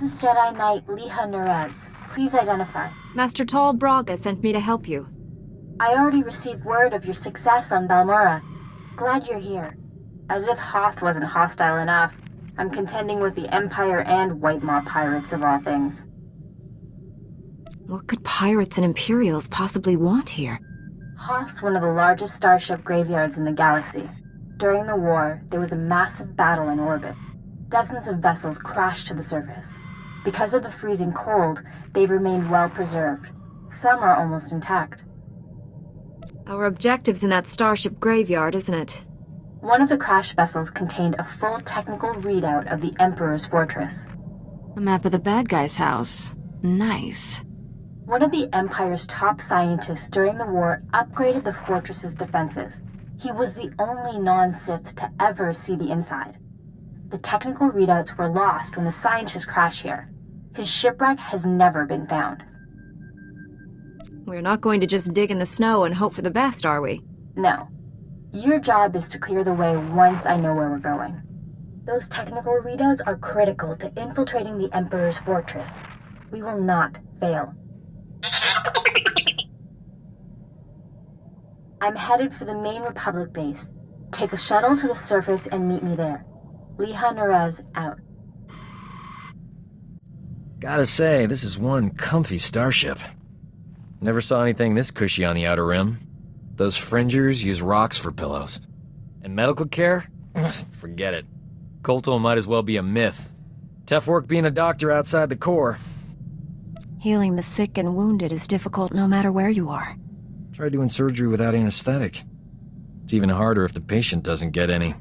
is Jedi Knight S1. Please identify. Master Tal Braga sent me to help you. I already received word of your success on Balmora. Glad you're here. As if Hoth wasn't hostile enough, I'm contending with the Empire and White Maw pirates of all things. What could pirates and Imperials possibly want here? Hoth's one of the largest starship graveyards in the galaxy. During the war, there was a massive battle in orbit. Dozens of vessels crashed to the surface. Because of the freezing cold, they've remained well preserved. Some are almost intact. Our objective's in that starship graveyard, isn't it? One of the crash vessels contained a full technical readout of the Emperor's fortress. A map of the bad guy's house. Nice. One of the Empire's top scientists during the war upgraded the fortress's defenses. He was the only non-Sith to ever see the inside. The technical readouts were lost when the scientists crashed here. His shipwreck has never been found. We're not going to just dig in the snow and hope for the best, are we? No. Your job is to clear the way once I know where we're going. Those technical readouts are critical to infiltrating the Emperor's fortress. We will not fail. I'm headed for the main Republic base. Take a shuttle to the surface and meet me there. Liha out. Gotta say, this is one comfy starship. Never saw anything this cushy on the Outer Rim. Those fringers use rocks for pillows. And medical care? Forget it. Kolto might as well be a myth. Tough work being a doctor outside the Corps. Healing the sick and wounded is difficult no matter where you are. Try doing surgery without anesthetic. It's even harder if the patient doesn't get any.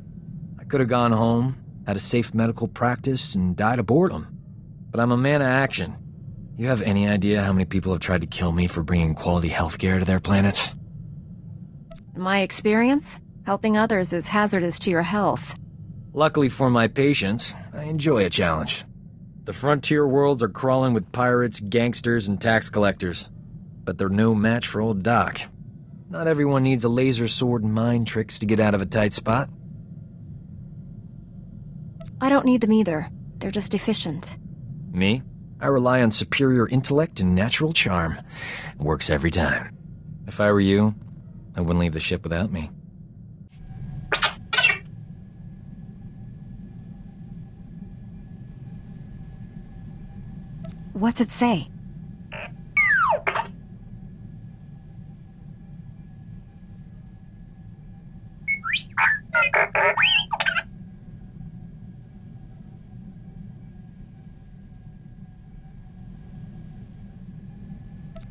I could have gone home, had a safe medical practice, and died of boredom. But I'm a man of action. You have any idea how many people have tried to kill me for bringing quality healthcare to their planets? In my experience, helping others is hazardous to your health. Luckily for my patients, I enjoy a challenge. The frontier worlds are crawling with pirates, gangsters, and tax collectors. But they're no match for old Doc. Not everyone needs a laser sword and mind tricks to get out of a tight spot. I don't need them either. They're just efficient. Me? I rely on superior intellect and natural charm. It works every time. If I were you, I wouldn't leave the ship without me. What's it say?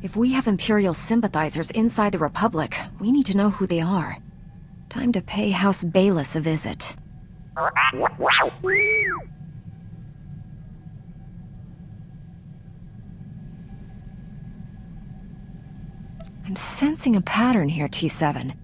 If we have Imperial sympathizers inside the Republic, we need to know who they are. Time to pay House Bayless a visit. I'm sensing a pattern here, T7.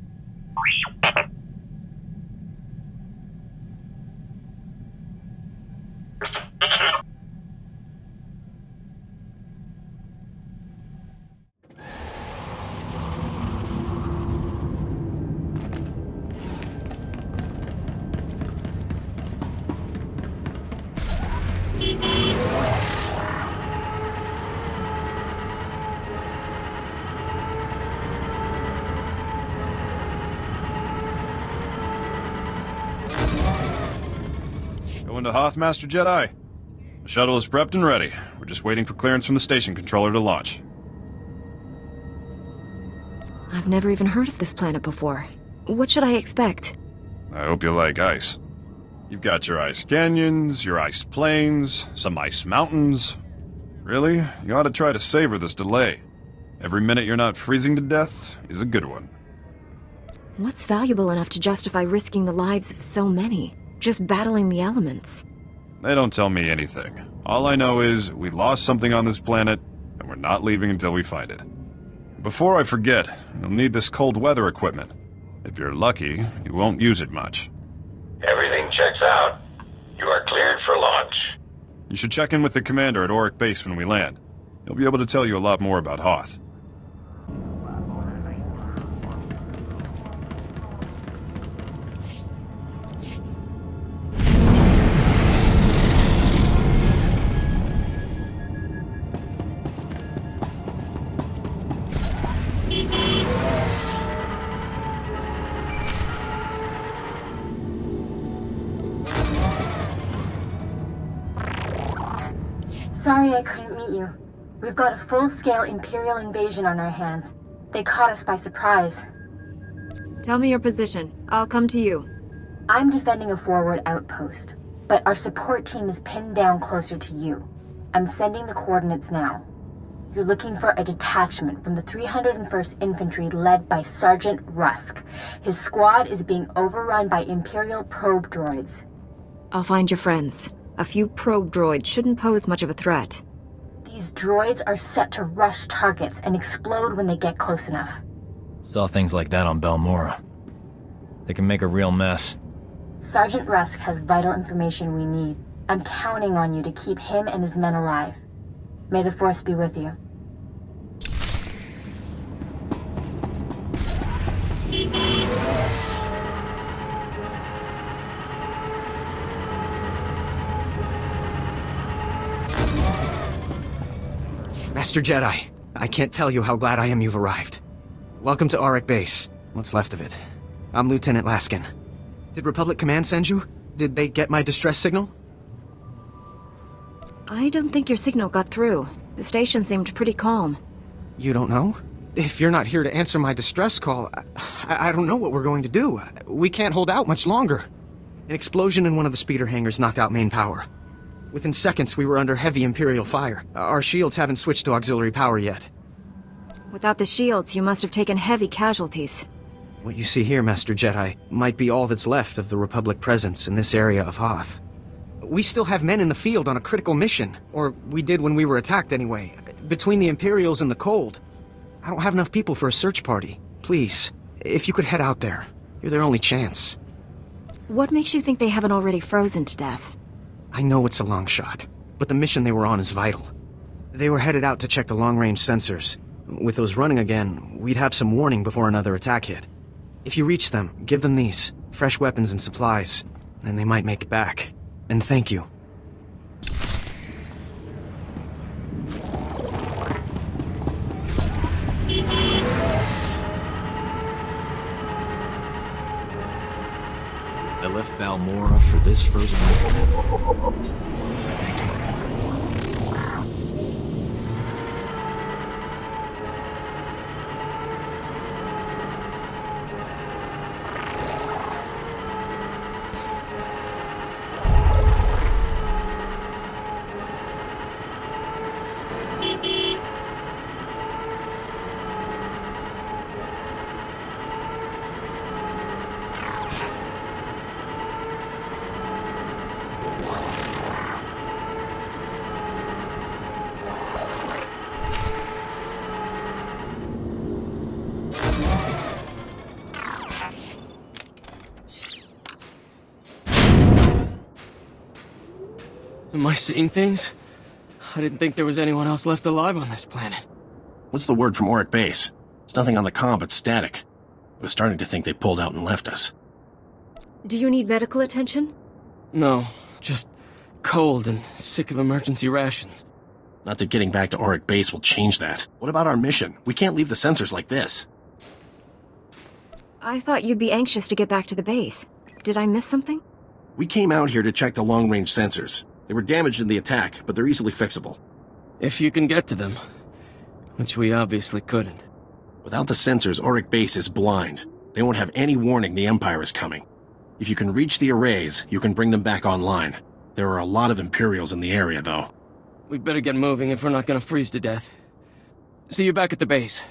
Going to Hoth, Master Jedi? The shuttle is prepped and ready. We're just waiting for clearance from the station controller to launch. I've never even heard of this planet before. What should I expect? I hope you like ice. You've got your ice canyons, your ice plains, some ice mountains. Really, you ought to try to savor this delay. Every minute you're not freezing to death is a good one. What's valuable enough to justify risking the lives of so many? Just battling the elements. They don't tell me anything. All I know is we lost something on this planet, and we're not leaving until we find it. Before I forget, you'll need this cold weather equipment. If you're lucky, you won't use it much. Everything checks out. You are cleared for launch. You should check in with the commander at Auric Base when we land. He'll be able to tell you a lot more about Hoth. sorry I couldn't meet you. We've got a full-scale Imperial invasion on our hands. They caught us by surprise. Tell me your position. I'll come to you. I'm defending a forward outpost, but our support team is pinned down closer to you. I'm sending the coordinates now. You're looking for a detachment from the 301st Infantry led by Sergeant Rusk. His squad is being overrun by Imperial probe droids. I'll find your friends. A few probe droids shouldn't pose much of a threat. These droids are set to rush targets and explode when they get close enough. Saw things like that on Balmora. They can make a real mess. Sergeant Rusk has vital information we need. I'm counting on you to keep him and his men alive. May the Force be with you. Master Jedi, I can't tell you how glad I am you've arrived. Welcome to Auric Base. What's left of it. I'm Lieutenant Laskin. Did Republic Command send you? Did they get my distress signal? I don't think your signal got through. The station seemed pretty calm. You don't know? If you're not here to answer my distress call, I don't know what we're going to do. We can't hold out much longer. An explosion in one of the speeder hangars knocked out main power. Within seconds, we were under heavy Imperial fire. Our shields haven't switched to auxiliary power yet. Without the shields, you must have taken heavy casualties. What you see here, Master Jedi, might be all that's left of the Republic presence in this area of Hoth. We still have men in the field on a critical mission, or we did when we were attacked anyway. Between the Imperials and the cold, I don't have enough people for a search party. Please, if you could head out there, you're their only chance. What makes you think they haven't already frozen to death? I know it's a long shot, but the mission they were on is vital. They were headed out to check the long-range sensors. With those running again, we'd have some warning before another attack hit. If you reach them, give them these, fresh weapons and supplies, and they might make it back. And thank you. I left Balmora for this frozen wasteland. Was I thinking? Am I seeing things? I didn't think there was anyone else left alive on this planet. What's the word from Auric Base? There's nothing on the comm but static. I was starting to think they pulled out and left us. Do you need medical attention? No, just cold and sick of emergency rations. Not that getting back to Auric Base will change that. What about our mission? We can't leave the sensors like this. I thought you'd be anxious to get back to the base. Did I miss something? We came out here to check the long-range sensors. They were damaged in the attack, but they're easily fixable. If you can get to them. Which we obviously couldn't. Without the sensors, Auric Base is blind. They won't have any warning the Empire is coming. If you can reach the arrays, you can bring them back online. There are a lot of Imperials in the area, though. We'd better get moving if we're not gonna freeze to death. See you back at the base.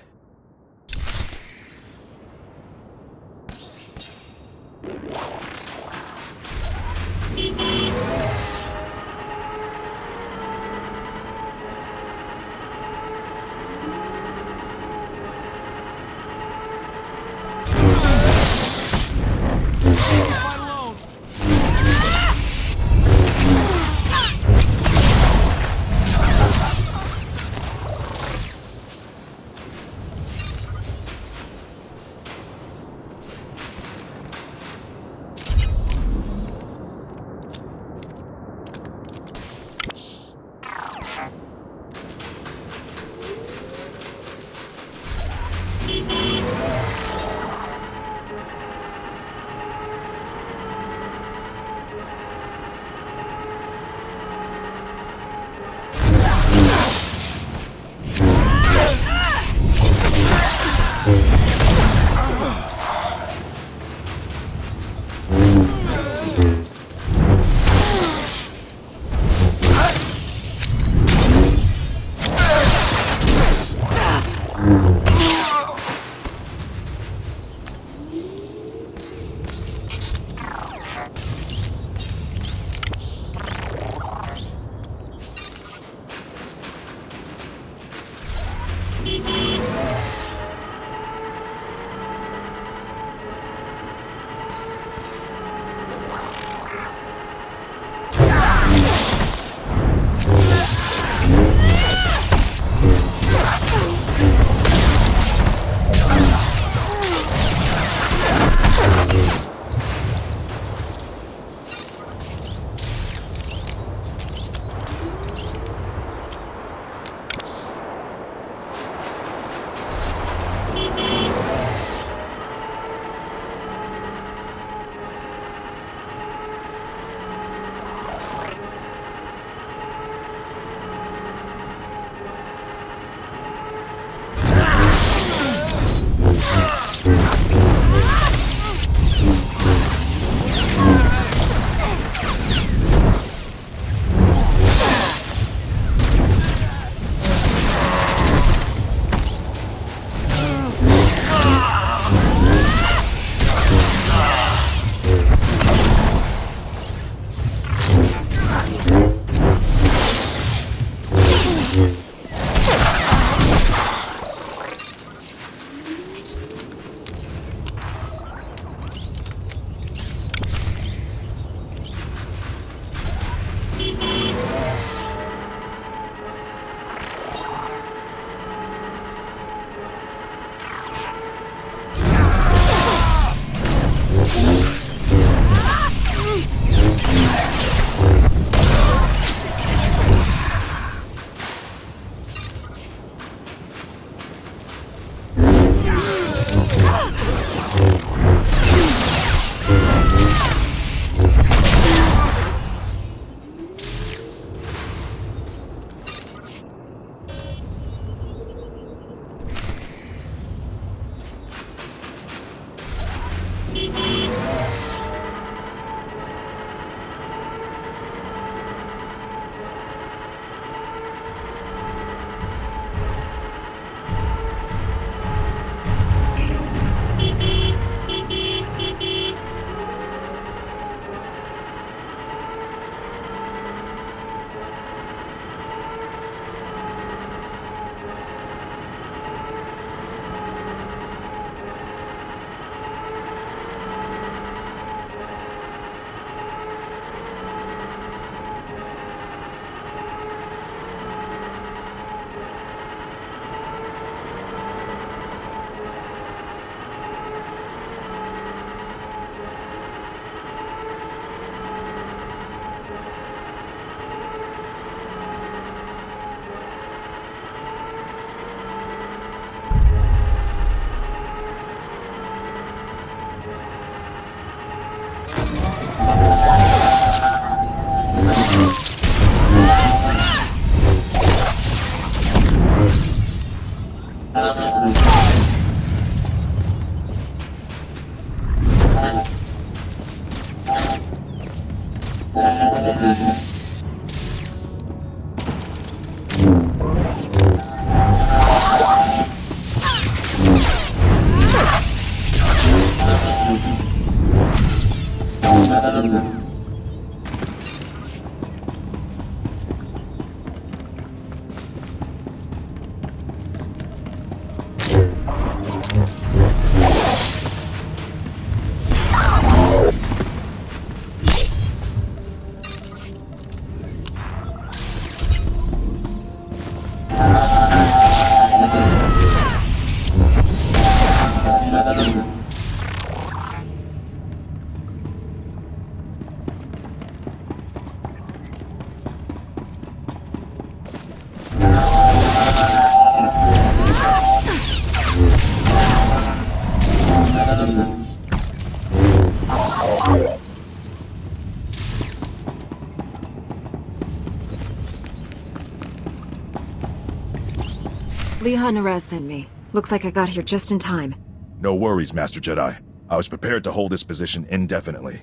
Liha Nerez sent me. Looks like I got here just in time. No worries, Master Jedi. I was prepared to hold this position indefinitely.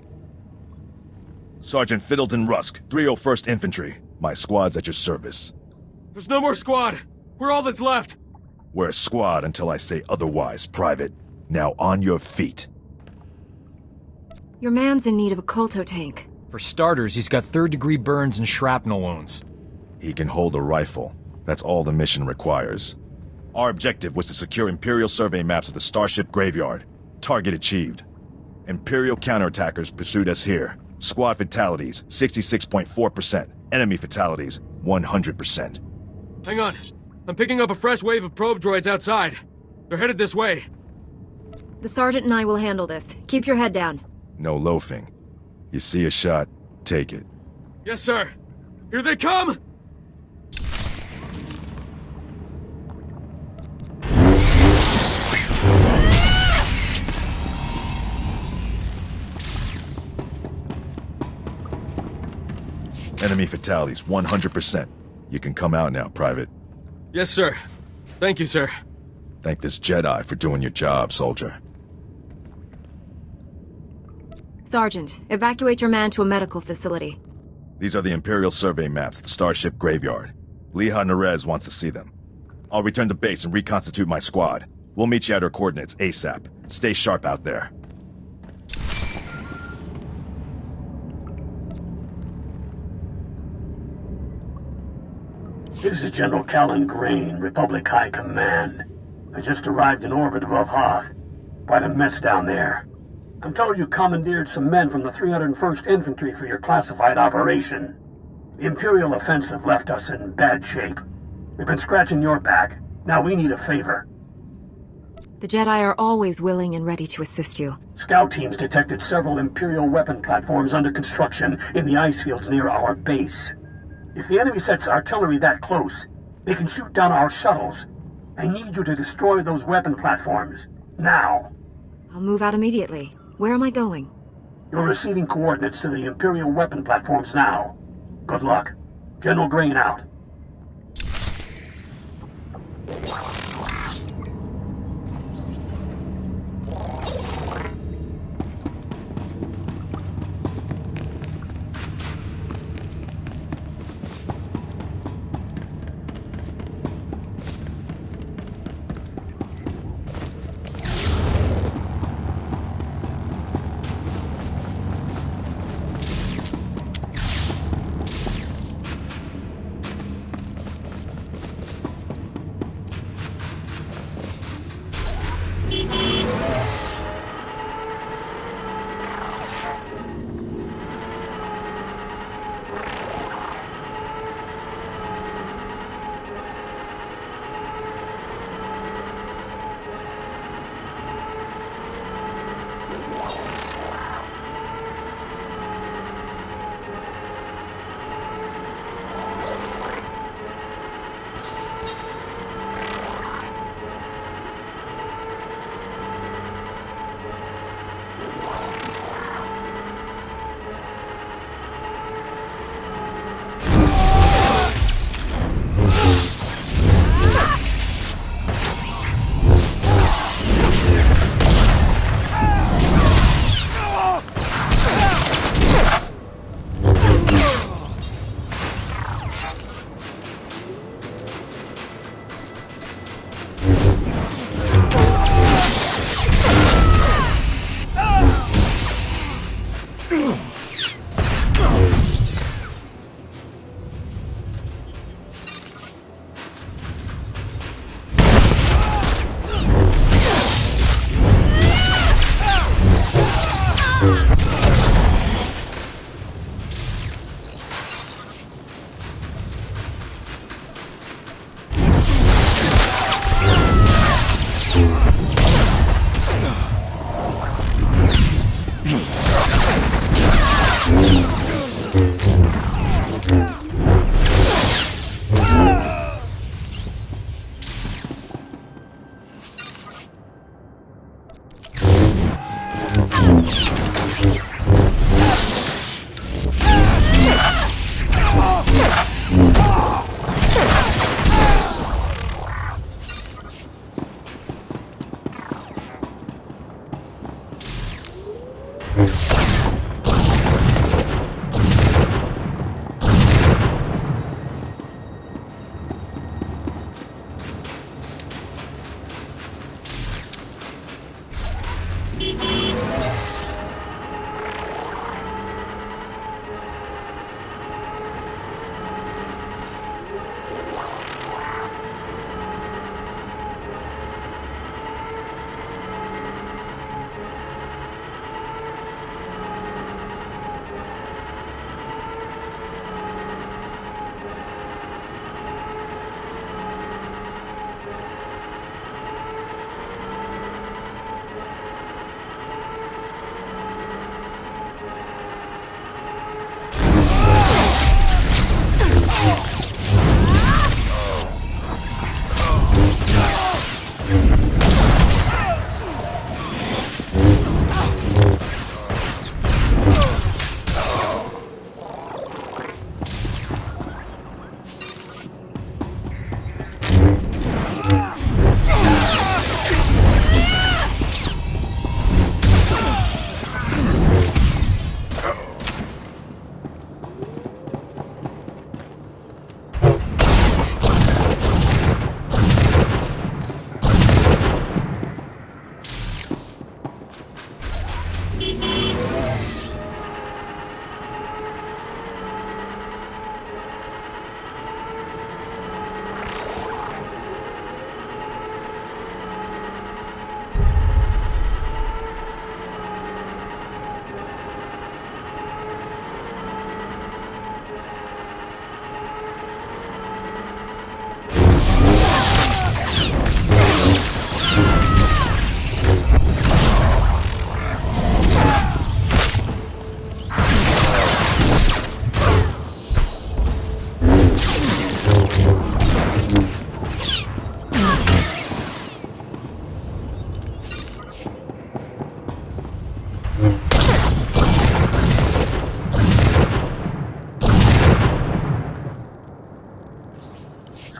Sergeant Fiddleton Rusk, 301st Infantry. My squad's at your service. There's no more squad! We're all that's left! We're a squad until I say otherwise, Private. Now on your feet. Your man's in need of a Kolto tank. For starters, he's got third-degree burns and shrapnel wounds. He can hold a rifle. That's all the mission requires. Our objective was to secure Imperial survey maps of the starship graveyard. Target achieved. Imperial counterattackers pursued us here. Squad fatalities, 66.4%. Enemy fatalities, 100%. Hang on. I'm picking up a fresh wave of probe droids outside. They're headed this way. The sergeant and I will handle this. Keep your head down. No loafing. You see a shot, take it. Yes, sir. Here they come! Enemy fatalities, 100%. You can come out now, Private. Yes, sir. Thank you, sir. Thank this Jedi for doing your job, soldier. Sergeant, evacuate your man to a medical facility. These are the Imperial survey maps of the starship graveyard. Leha Nerez wants to see them. I'll return to base and reconstitute my squad. We'll meet you at our coordinates ASAP. Stay sharp out there. This is General Callan Grain, Republic High Command. I just arrived in orbit above Hoth. Quite a mess down there. I'm told you commandeered some men from the 301st Infantry for your classified operation. The Imperial offensive left us in bad shape. We've been scratching your back. Now we need a favor. The Jedi are always willing and ready to assist you. Scout teams detected several Imperial weapon platforms under construction in the ice fields near our base. If the enemy sets artillery that close, they can shoot down our shuttles. I need you to destroy those weapon platforms. Now. I'll move out immediately. Where am I going? You're receiving coordinates to the Imperial weapon platforms now. Good luck. General Grain out.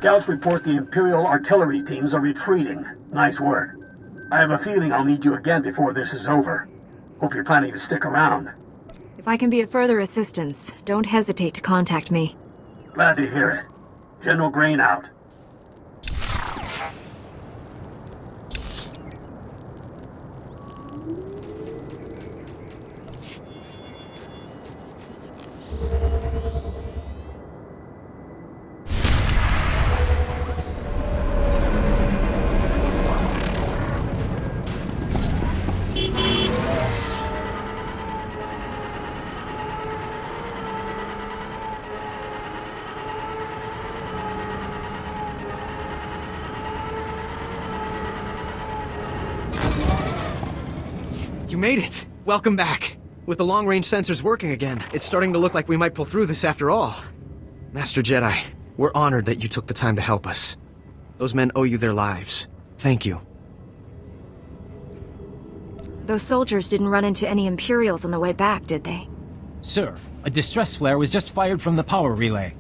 Scouts report the Imperial artillery teams are retreating. Nice work. I have a feeling I'll need you again before this is over. Hope you're planning to stick around. If I can be of further assistance, don't hesitate to contact me. Glad to hear it. General Grain out. You made it! Welcome back. With the long-range sensors working again, it's starting to look like we might pull through this after all. Master Jedi, we're honored that you took the time to help us. Those men owe you their lives. Thank you. Those soldiers didn't run into any Imperials on the way back, did they? Sir, a distress flare was just fired from the power relay.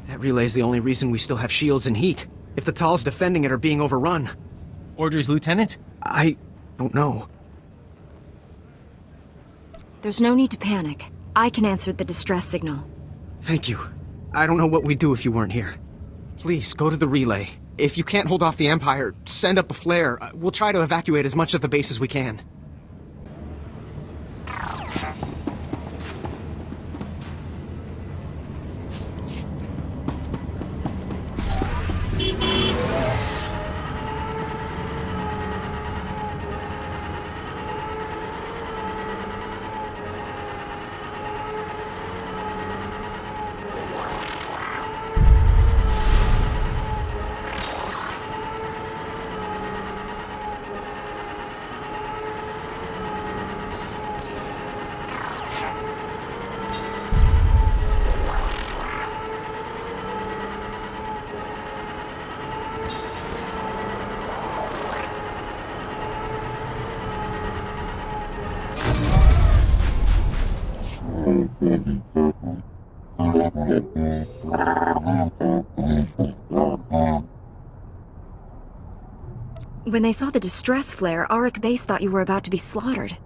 That relay's the only reason we still have shields and heat. If the Tals defending it are being overrun. Orders, Lieutenant? I don't know. There's no need to panic. I can answer the distress signal. Thank you. I don't know what we'd do if you weren't here. Please, go to the relay. If you can't hold off the Empire, send up a flare. We'll try to evacuate as much of the base as we can. When they saw the distress flare, Auric Base thought you were about to be slaughtered.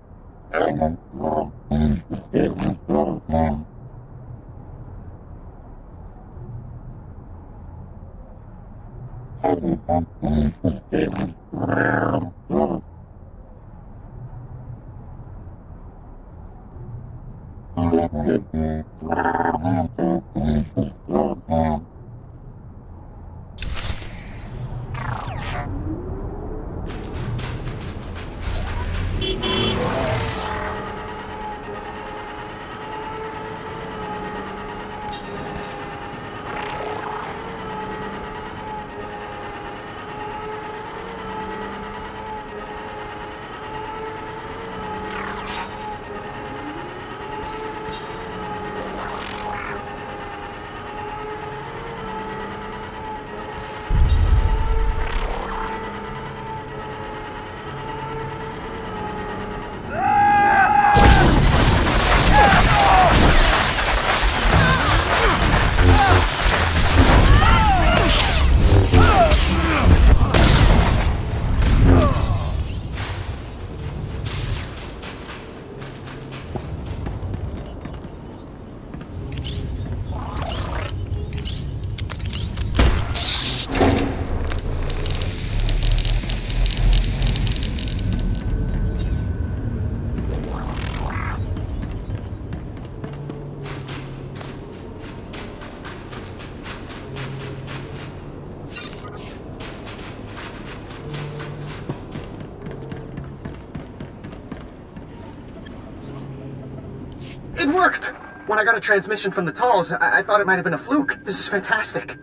It worked! When I got a transmission from the Talls, I thought it might have been a fluke. This is fantastic.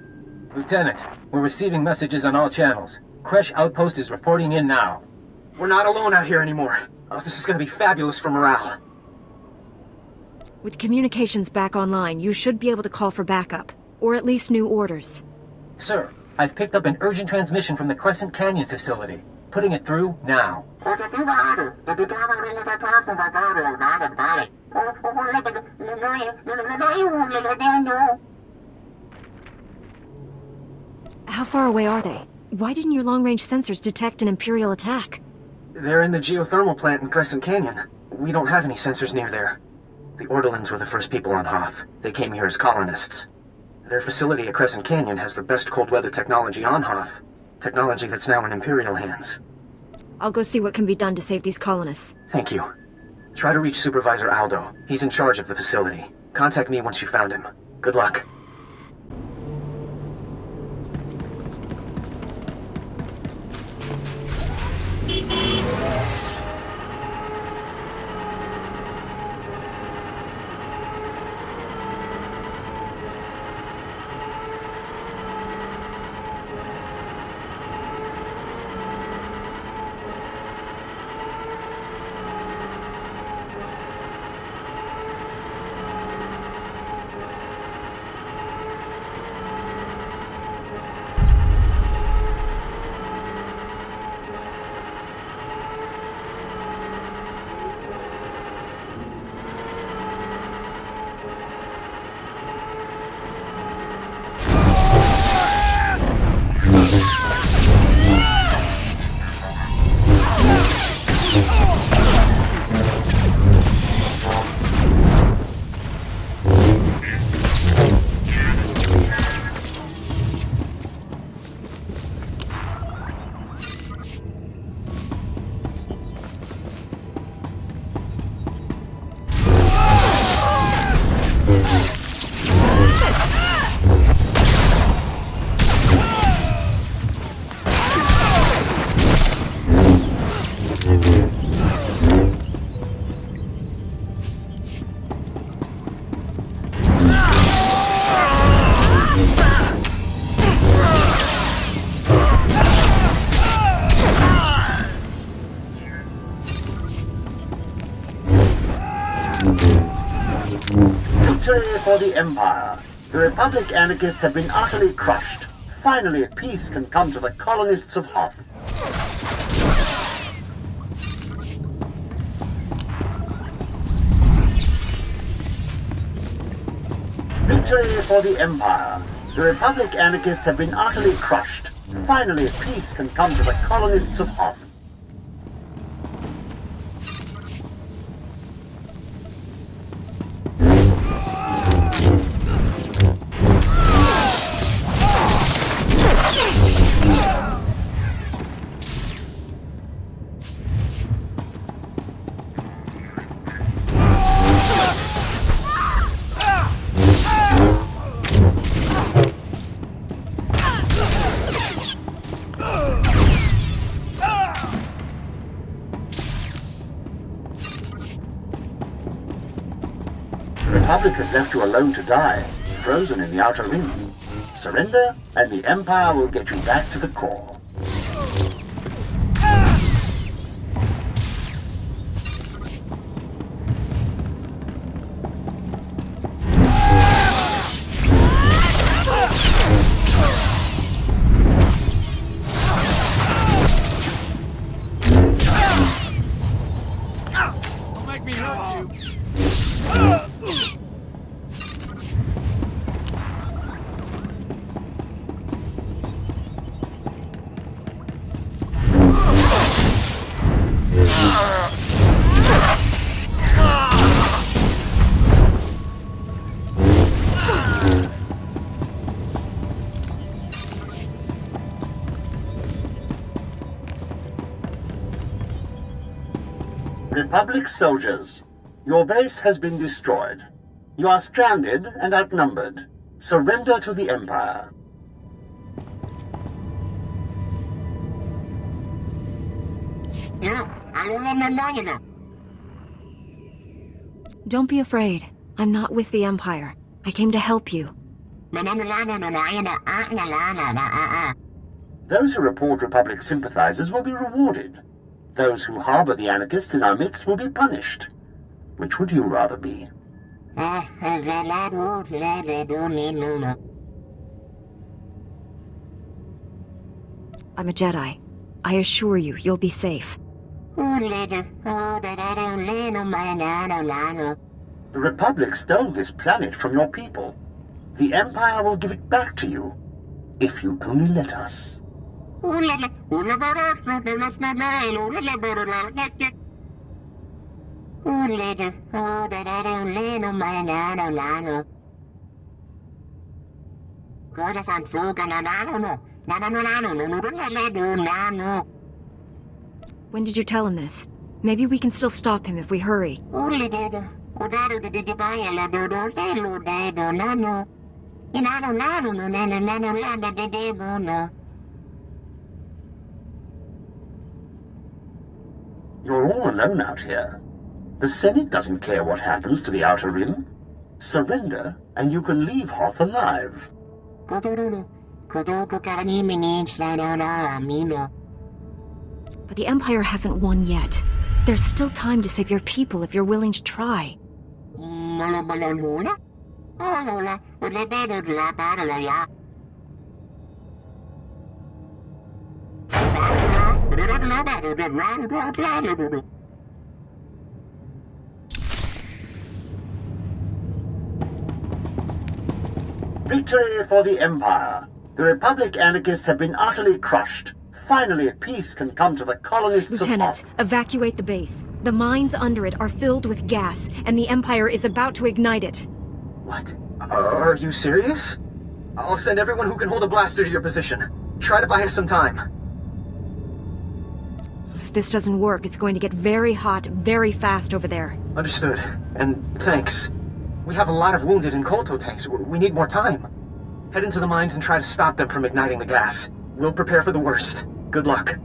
Lieutenant, we're receiving messages on all channels. Kresh Outpost is reporting in now. We're not alone out here anymore. Oh, this is gonna be fabulous for morale. With communications back online, you should be able to call for backup. Or at least new orders. Sir, I've picked up an urgent transmission from the Crescent Canyon facility. Putting it through now. How far away are they? Why didn't your long-range sensors detect an Imperial attack? They're in the geothermal plant in Crescent Canyon. We don't have any sensors near there. The Ordelans were the first people on Hoth. They came here as colonists. Their facility at Crescent Canyon has the best cold weather technology on Hoth. Technology that's now in Imperial hands. I'll go see what can be done to save these colonists. Thank you. Try to reach Supervisor Aldo. He's in charge of the facility. Contact me once you found him. Good luck. Victory for the Empire. The Republic anarchists have been utterly crushed. Finally, peace can come to the colonists of Hoth. Victory for the Empire. The Republic anarchists have been utterly crushed. Finally, peace can come to the colonists of Hoth. The Republic has left you alone to die, frozen in the Outer Rim. Surrender, and the Empire will get you back to the core. Don't make me hurt you. Republic soldiers, your base has been destroyed. You are stranded and outnumbered. Surrender to the Empire. Don't be afraid. I'm not with the Empire. I came to help you. Those who report Republic sympathizers will be rewarded. Those who harbor the anarchists in our midst will be punished. Which would you rather be? I'm a Jedi. I assure you, you'll be safe. The Republic stole this planet from your people. The Empire will give it back to you, if you only let us. When did you tell him this? Maybe we can still stop him if we hurry. You're all alone out here. The Senate doesn't care what happens to the Outer Rim. Surrender, and you can leave Hoth alive. But the Empire hasn't won yet. There's still time to save your people if you're willing to try. Victory for the Empire. The Republic anarchists have been utterly crushed. Finally, peace can come to the colonists Lieutenant, of Hoth. evacuate the base. The mines under it are filled with gas, and the Empire is about to ignite it. What? Are you serious? I'll send everyone who can hold a blaster to your position. Try to buy us some time. If this doesn't work, it's going to get very hot, very fast over there. Understood. And thanks. We have a lot of wounded in Kolto tanks. We need more time. Head into the mines and try to stop them from igniting the gas. We'll prepare for the worst. Good luck.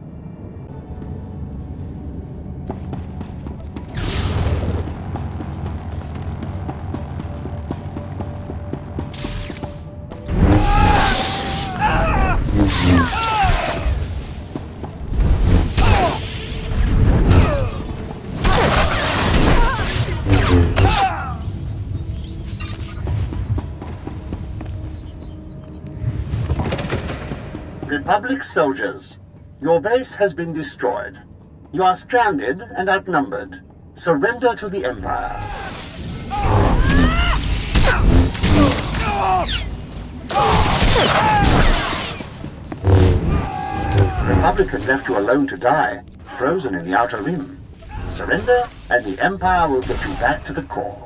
Republic soldiers, your base has been destroyed. You are stranded and outnumbered. Surrender to the Empire. The Republic has left you alone to die, frozen in the Outer Rim. Surrender, and the Empire will get you back to the core.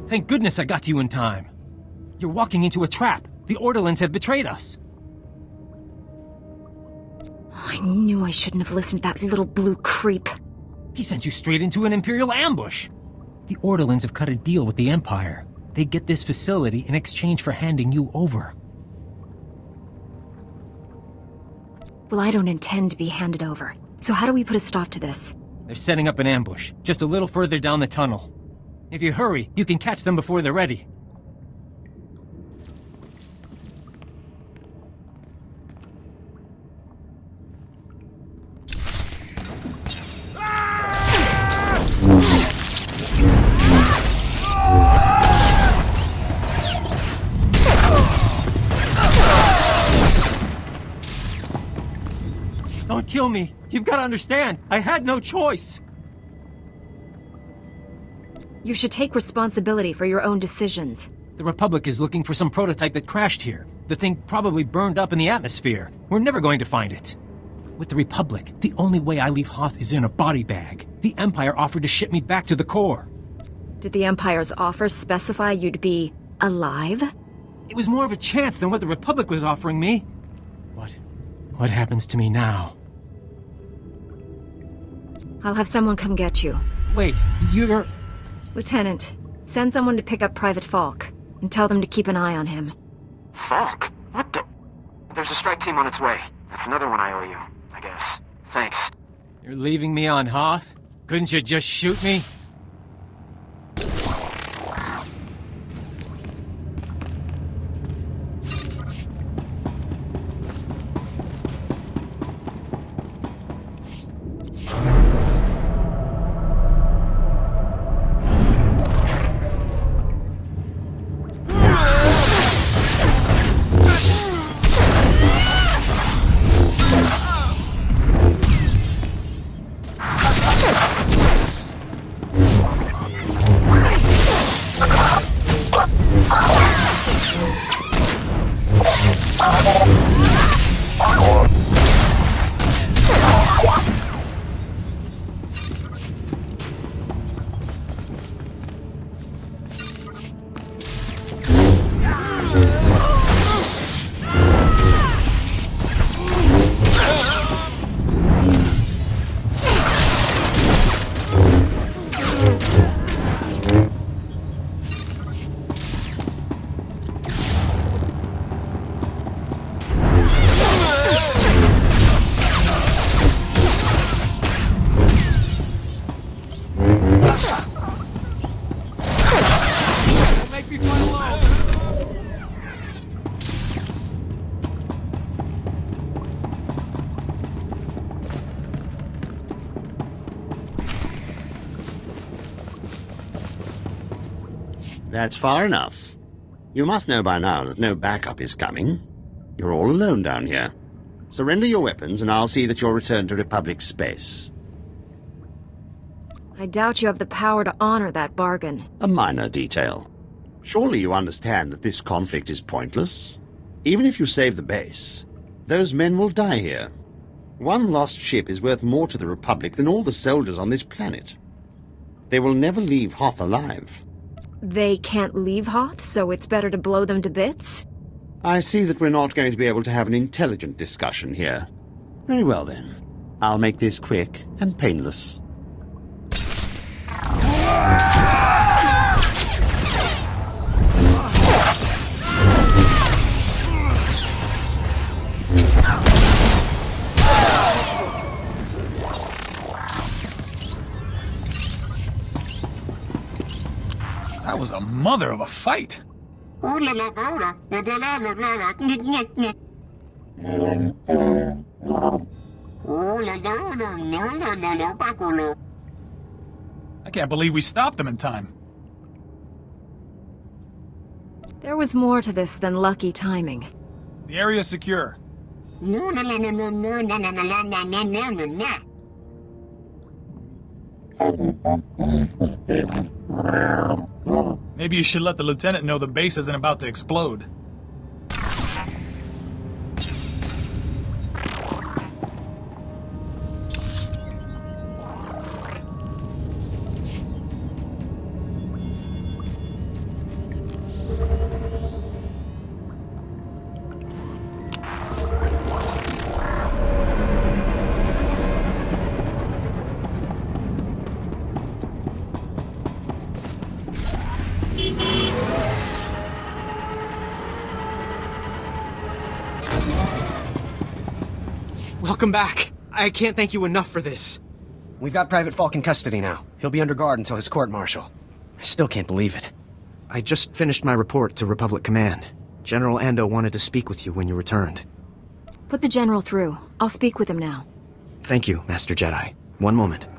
Thank goodness I got to you in time. You're walking into a trap. The Orderlands have betrayed us. I knew I shouldn't have listened to that little blue creep. He sent you straight into an Imperial ambush. The Orderlands have cut a deal with the Empire. They get this facility in exchange for handing you over. Well, I don't intend to be handed over. So how do we put a stop to this? They're setting up an ambush, just a little further down the tunnel. If you hurry, you can catch them before they're ready. Don't kill me! You've got to understand, I had no choice! You should take responsibility for your own decisions. The Republic is looking for some prototype that crashed here. The thing probably burned up in the atmosphere. We're never going to find it. With the Republic, the only way I leave Hoth is in a body bag. The Empire offered to ship me back to the core. Did the Empire's offer specify you'd be alive? It was more of a chance than what the Republic was offering me. What happens to me now? I'll have someone come get you. Wait, you're... Lieutenant, send someone to pick up Private Falk, and tell them to keep an eye on him. Falk? What the... There's a strike team on its way. That's another one I owe you, I guess. Thanks. You're leaving me on Hoth? Couldn't you just shoot me? That's far enough. You must know by now that no backup is coming. You're all alone down here. Surrender your weapons and I'll see that you're returned to Republic space. I doubt you have the power to honor that bargain. A minor detail. Surely you understand that this conflict is pointless? Even if you save the base, those men will die here. One lost ship is worth more to the Republic than all the soldiers on this planet. They will never leave Hoth alive. They can't leave Hoth, so it's better to blow them to bits? I see that we're not going to be able to have an intelligent discussion here. Very well then. I'll make this quick and painless. That was a mother of a fight. I can't believe we stopped them in time. There was more to this than lucky timing. The area's secure. Maybe you should let the lieutenant know the base isn't about to explode. Welcome back. I can't thank you enough for this. We've got Private Falk in custody now. He'll be under guard until his court-martial. I still can't believe it. I just finished my report to Republic Command. General Ando wanted to speak with you when you returned. Put the General through. I'll speak with him now. Thank you, Master Jedi. One moment.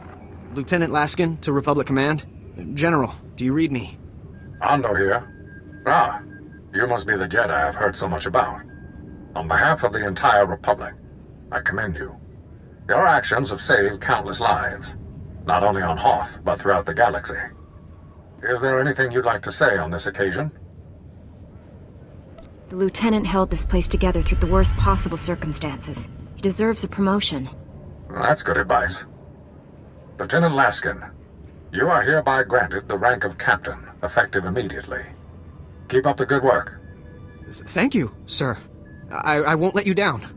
Lieutenant Laskin to Republic Command. General, do you read me? Ando here. Ah, you must be the Jedi I've heard so much about. On behalf of the entire Republic, I commend you. Your actions have saved countless lives, not only on Hoth, but throughout the galaxy. Is there anything you'd like to say on this occasion? The Lieutenant held this place together through the worst possible circumstances. He deserves a promotion. That's good advice. Lieutenant Laskin, you are hereby granted the rank of Captain, effective immediately. Keep up the good work. Thank you, sir. I won't let you down.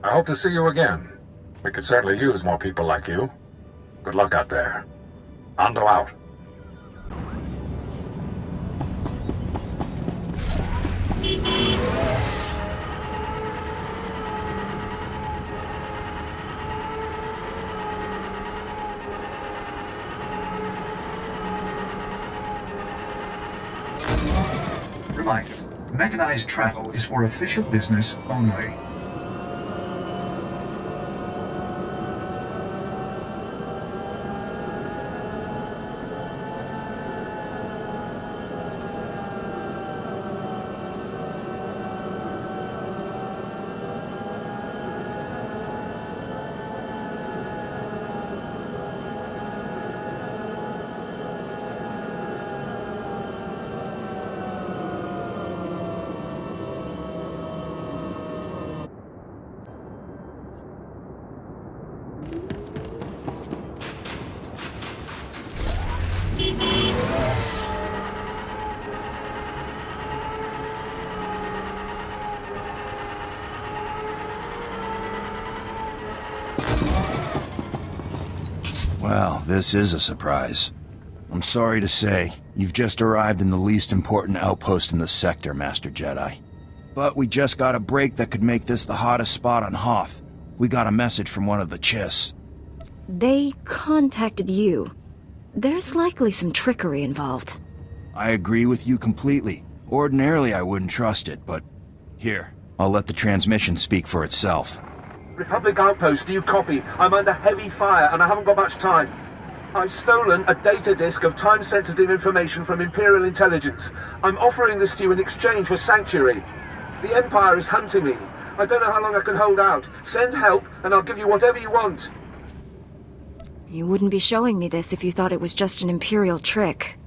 I hope to see you again. We could certainly use more people like you. Good luck out there. Ando out. Reminder, mechanized travel is for official business only. Well, this is a surprise. I'm sorry to say, you've just arrived in the least important outpost in the sector, Master Jedi. But we just got a break that could make this the hottest spot on Hoth. We got a message from one of the Chiss. They contacted you. There's likely some trickery involved. I agree with you completely. Ordinarily I wouldn't trust it, but... Here, I'll let the transmission speak for itself. Republic Outpost, do you copy? I'm under heavy fire and I haven't got much time. I've stolen a data disk of time-sensitive information from Imperial intelligence. I'm offering this to you in exchange for sanctuary. The Empire is hunting me. I don't know how long I can hold out. Send help, and I'll give you whatever you want. You wouldn't be showing me this if you thought it was just an Imperial trick.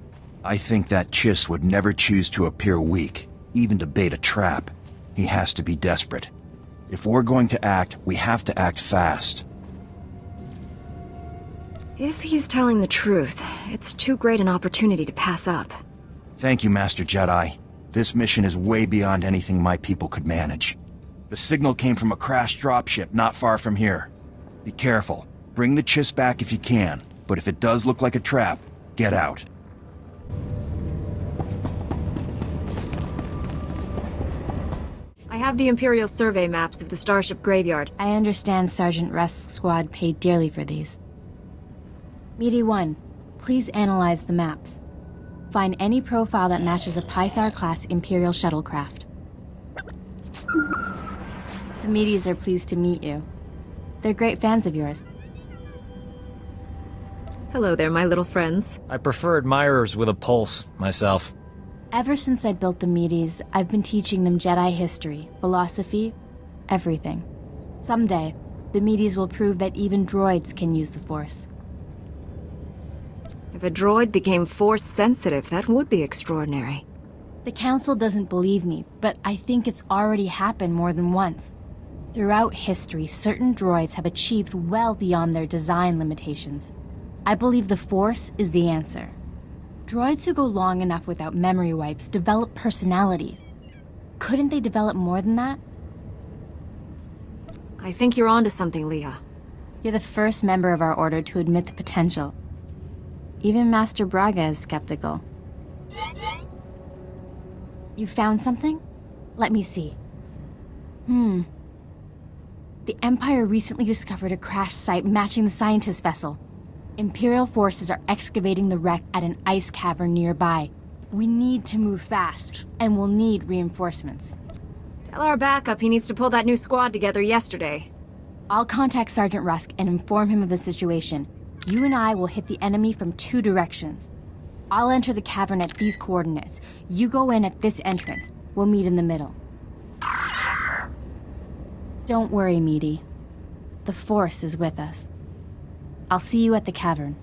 I think that Chiss would never choose to appear weak, even to bait a trap. He has to be desperate. If we're going to act, we have to act fast. If he's telling the truth, it's too great an opportunity to pass up. Thank you, Master Jedi. This mission is way beyond anything my people could manage. The signal came from a crashed dropship not far from here. Be careful. Bring the Chiss back if you can, but if it does look like a trap, get out. I have the Imperial survey maps of the Starship graveyard. I understand Sergeant Rusk's squad paid dearly for these. Meaty 1, please analyze the maps. Find any profile that matches a Pythar-class Imperial shuttlecraft. The Meaties are pleased to meet you. They're great fans of yours. Hello there, my little friends. I prefer admirers with a pulse, myself. Ever since I built the Meaties, I've been teaching them Jedi history, philosophy, everything. Someday, the Meaties will prove that even droids can use the Force. If a droid became Force-sensitive, that would be extraordinary. The Council doesn't believe me, but I think it's already happened more than once. Throughout history, certain droids have achieved well beyond their design limitations. I believe the Force is the answer. Droids who go long enough without memory wipes develop personalities. Couldn't they develop more than that? I think you're onto something, Leah. You're the first member of our order to admit the potential. Even Master Braga is skeptical. You found something? Let me see. The Empire recently discovered a crash site matching the scientist vessel. Imperial forces are excavating the wreck at an ice cavern nearby. We need to move fast, and we'll need reinforcements. Tell our backup he needs to pull that new squad together yesterday. I'll contact Sergeant Rusk and inform him of the situation. You and I will hit the enemy from 2 directions. I'll enter the cavern at these coordinates. You go in at this entrance. We'll meet in the middle. Don't worry, Meaty. The Force is with us. I'll see you at the cavern.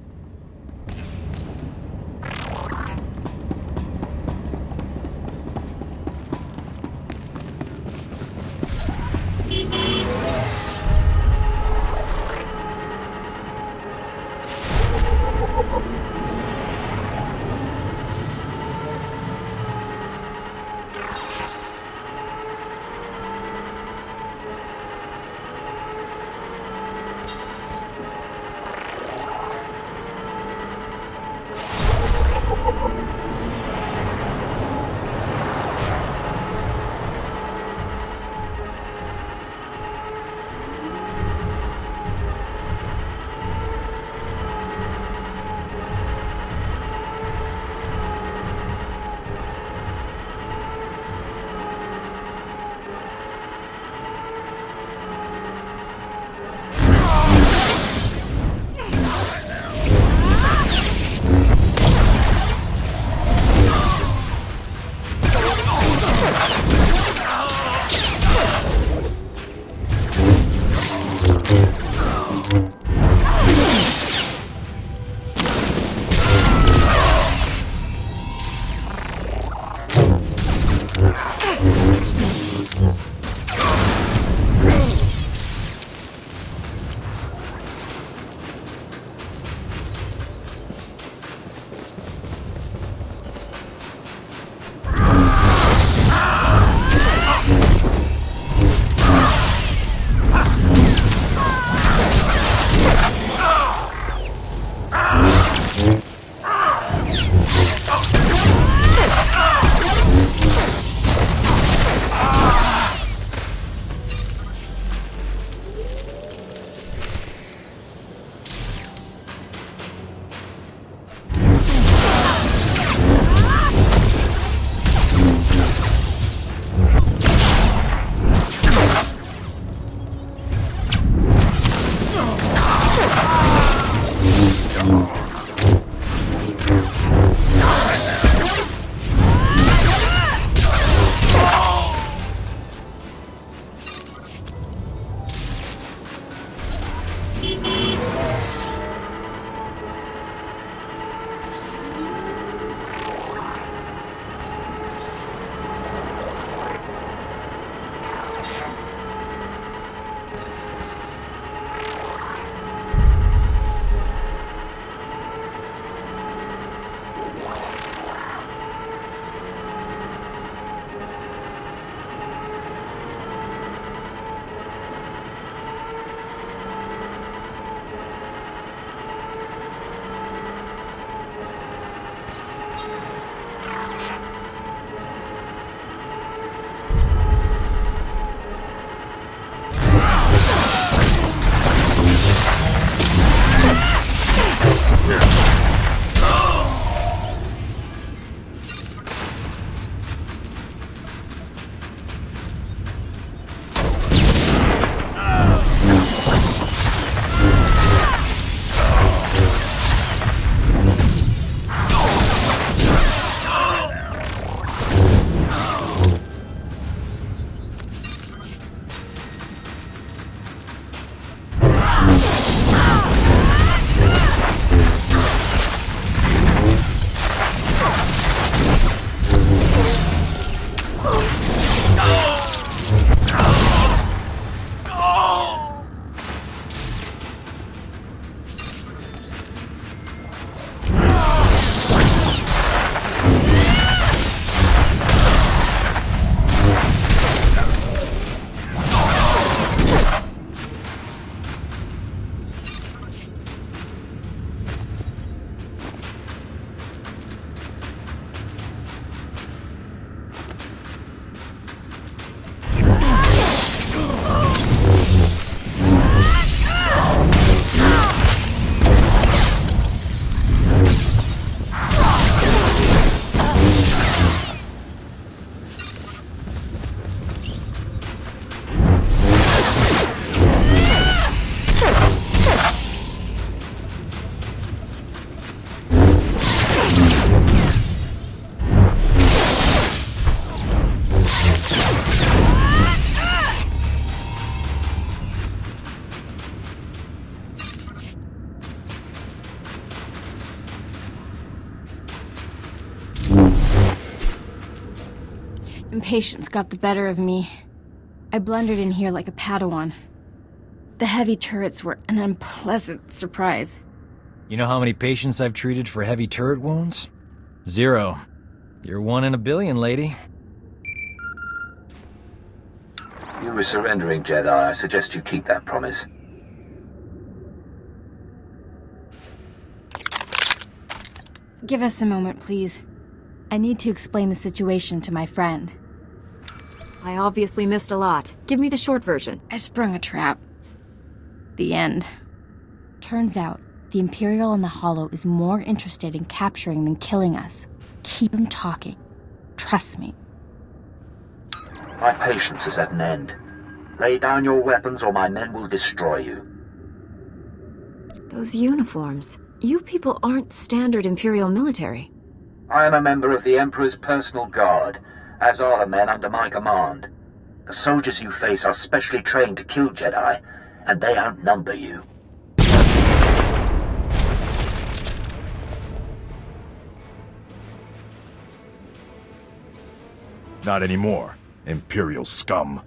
Impatience got the better of me. I blundered in here like a Padawan. The heavy turrets were an unpleasant surprise. You know how many patients I've treated for heavy turret wounds? 0. You're 1 in a billion, lady. You were surrendering, Jedi. I suggest you keep that promise. Give us a moment, please. I need to explain the situation to my friend. I obviously missed a lot. Give me the short version. I sprung a trap. The end. Turns out, the Imperial on the Hollow is more interested in capturing than killing us. Keep him talking. Trust me. My patience is at an end. Lay down your weapons or my men will destroy you. Those uniforms. You people aren't standard Imperial military. I am a member of the Emperor's personal guard, as are the men under my command. The soldiers you face are specially trained to kill Jedi, and they outnumber you. Not anymore, Imperial scum.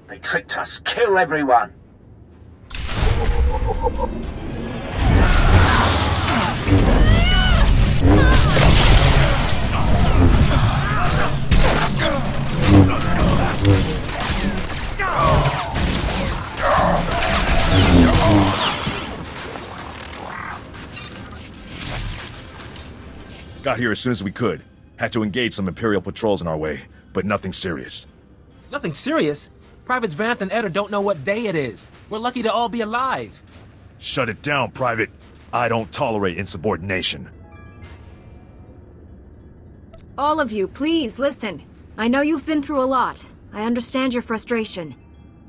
They tricked us. Kill everyone! Got here as soon as we could. Had to engage some Imperial patrols in our way, but nothing serious. Nothing serious? Privates Vanth and Eder don't know what day it is. We're lucky to all be alive. Shut it down, Private. I don't tolerate insubordination. All of you, please, listen. I know you've been through a lot. I understand your frustration.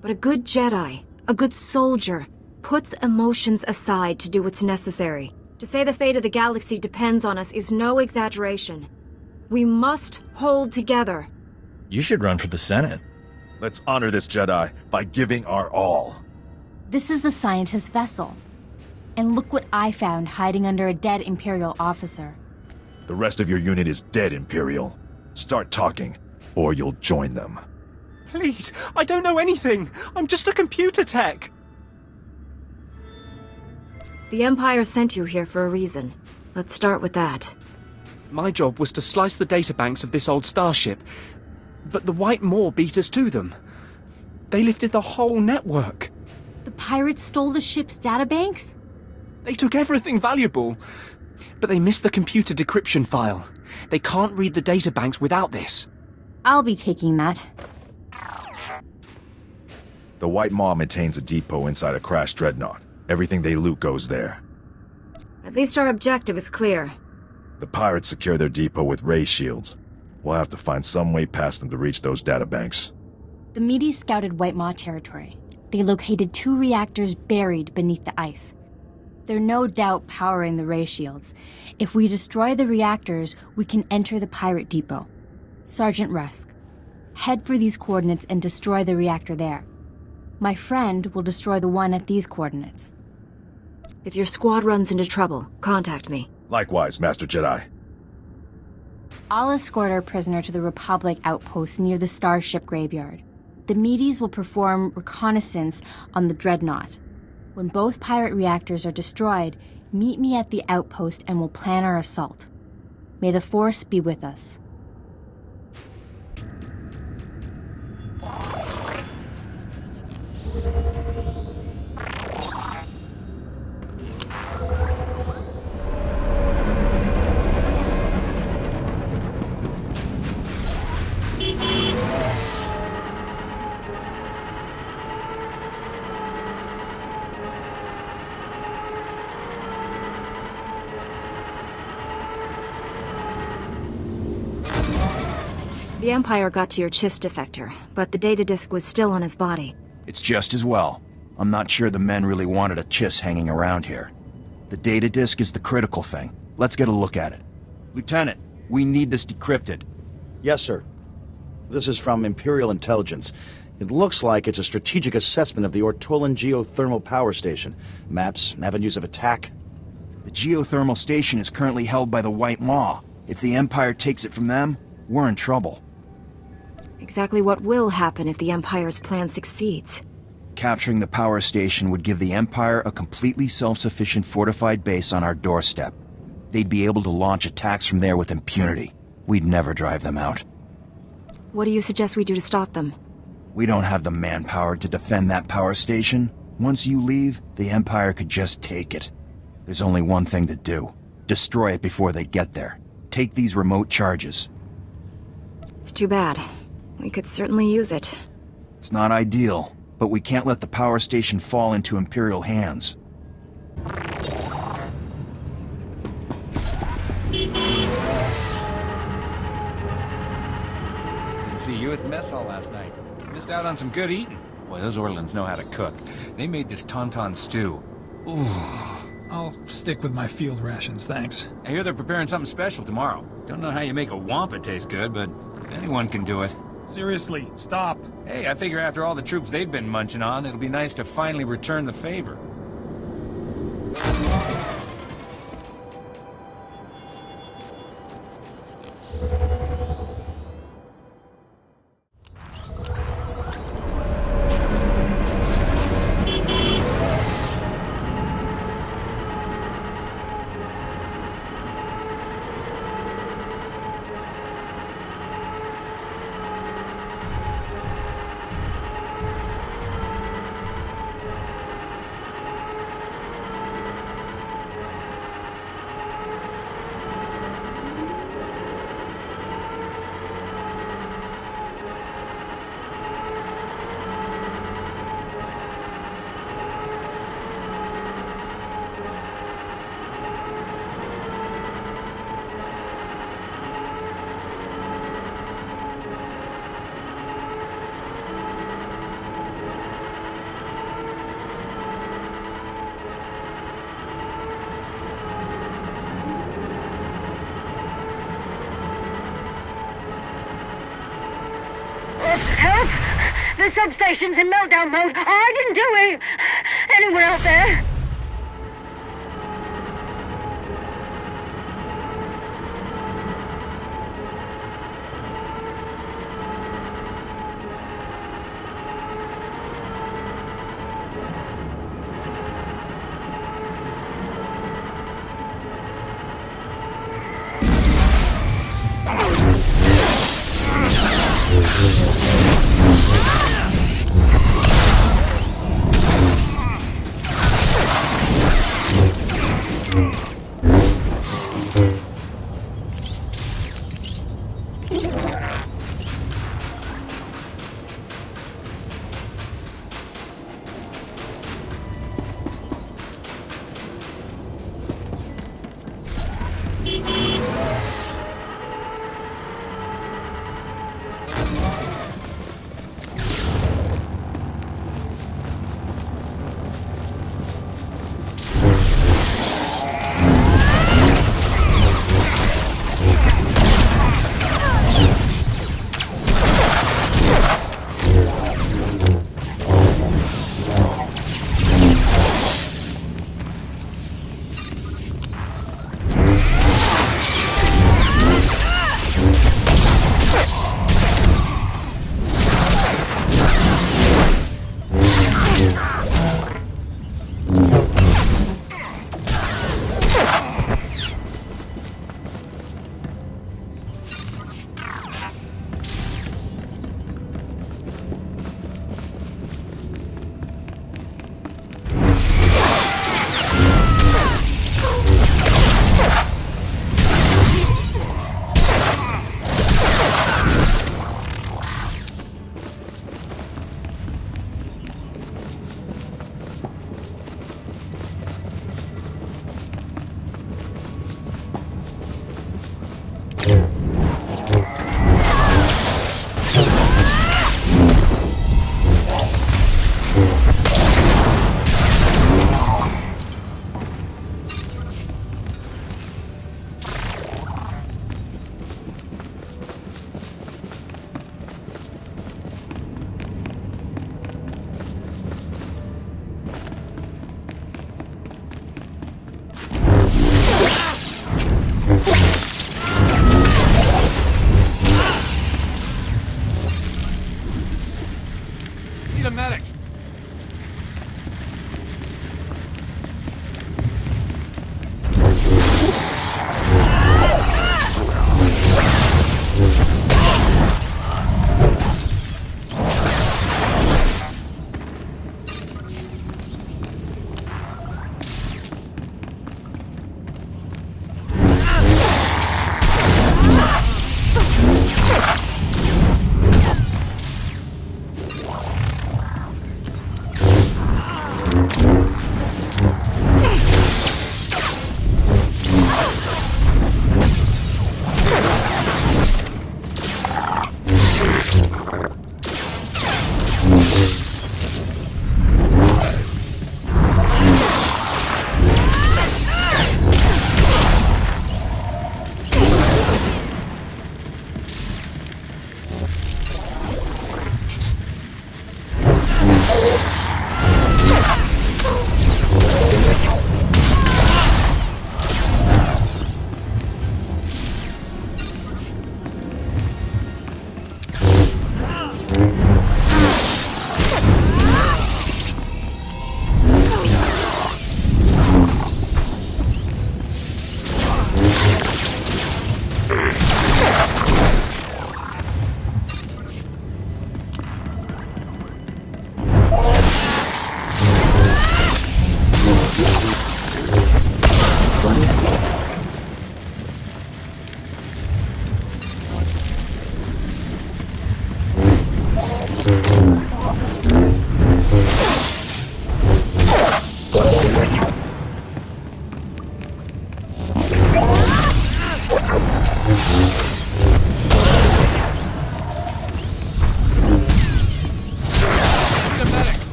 But a good Jedi, a good soldier, puts emotions aside to do what's necessary. To say the fate of the galaxy depends on us is no exaggeration. We must hold together. You should run for the Senate. Let's honor this Jedi by giving our all. This is the scientist vessel. And look what I found hiding under a dead Imperial officer. The rest of your unit is dead, Imperial. Start talking, or you'll join them. Please, I don't know anything. I'm just a computer tech. The Empire sent you here for a reason. Let's start with that. My job was to slice the databanks of this old starship, but the White Maw beat us to them. They lifted the whole network. The pirates stole the ship's databanks? They took everything valuable, but they missed the computer decryption file. They can't read the databanks without this. I'll be taking that. The White Maw maintains a depot inside a crashed dreadnought. Everything they loot goes there. At least our objective is clear. The pirates secure their depot with ray shields. We'll have to find some way past them to reach those databanks. The Medes scouted White Maw territory. They located 2 reactors buried beneath the ice. They're no doubt powering the ray shields. If we destroy the reactors, we can enter the pirate depot. Sergeant Rusk, head for these coordinates and destroy the reactor there. My friend will destroy the one at these coordinates. If your squad runs into trouble, contact me. Likewise, Master Jedi. I'll escort our prisoner to the Republic outpost near the starship graveyard. The Medes will perform reconnaissance on the dreadnought. When both pirate reactors are destroyed, meet me at the outpost and we'll plan our assault. May the Force be with us. The Empire got to your Chiss defector, but the data disk was still on his body. It's just as well. I'm not sure the men really wanted a Chiss hanging around here. The data disk is the critical thing. Let's get a look at it. Lieutenant, we need this decrypted. Yes, sir. This is from Imperial Intelligence. It looks like it's a strategic assessment of the Ortolan geothermal power station. Maps, avenues of attack. The geothermal station is currently held by the White Maw. If the Empire takes it from them, we're in trouble. Exactly what will happen if the Empire's plan succeeds. Capturing the power station would give the Empire a completely self-sufficient fortified base on our doorstep. They'd be able to launch attacks from there with impunity. We'd never drive them out. What do you suggest we do to stop them? We don't have the manpower to defend that power station. Once you leave, the Empire could just take it. There's only one thing to do. Destroy it before they get there. Take these remote charges. It's too bad. We could certainly use it. It's not ideal, but we can't let the power station fall into Imperial hands. Didn't see you at the mess hall last night. Missed out on some good eating. Boy, those Orlans know how to cook. They made this tauntaun stew. Ooh. I'll stick with my field rations, thanks. I hear they're preparing something special tomorrow. Don't know how you make a wampa taste good, but anyone can do it. Seriously, stop. Hey, I figure after all the troops they've been munching on, it'll be nice to finally return the favor. Help! The substation's in meltdown mode. I didn't do it! Anyone out there?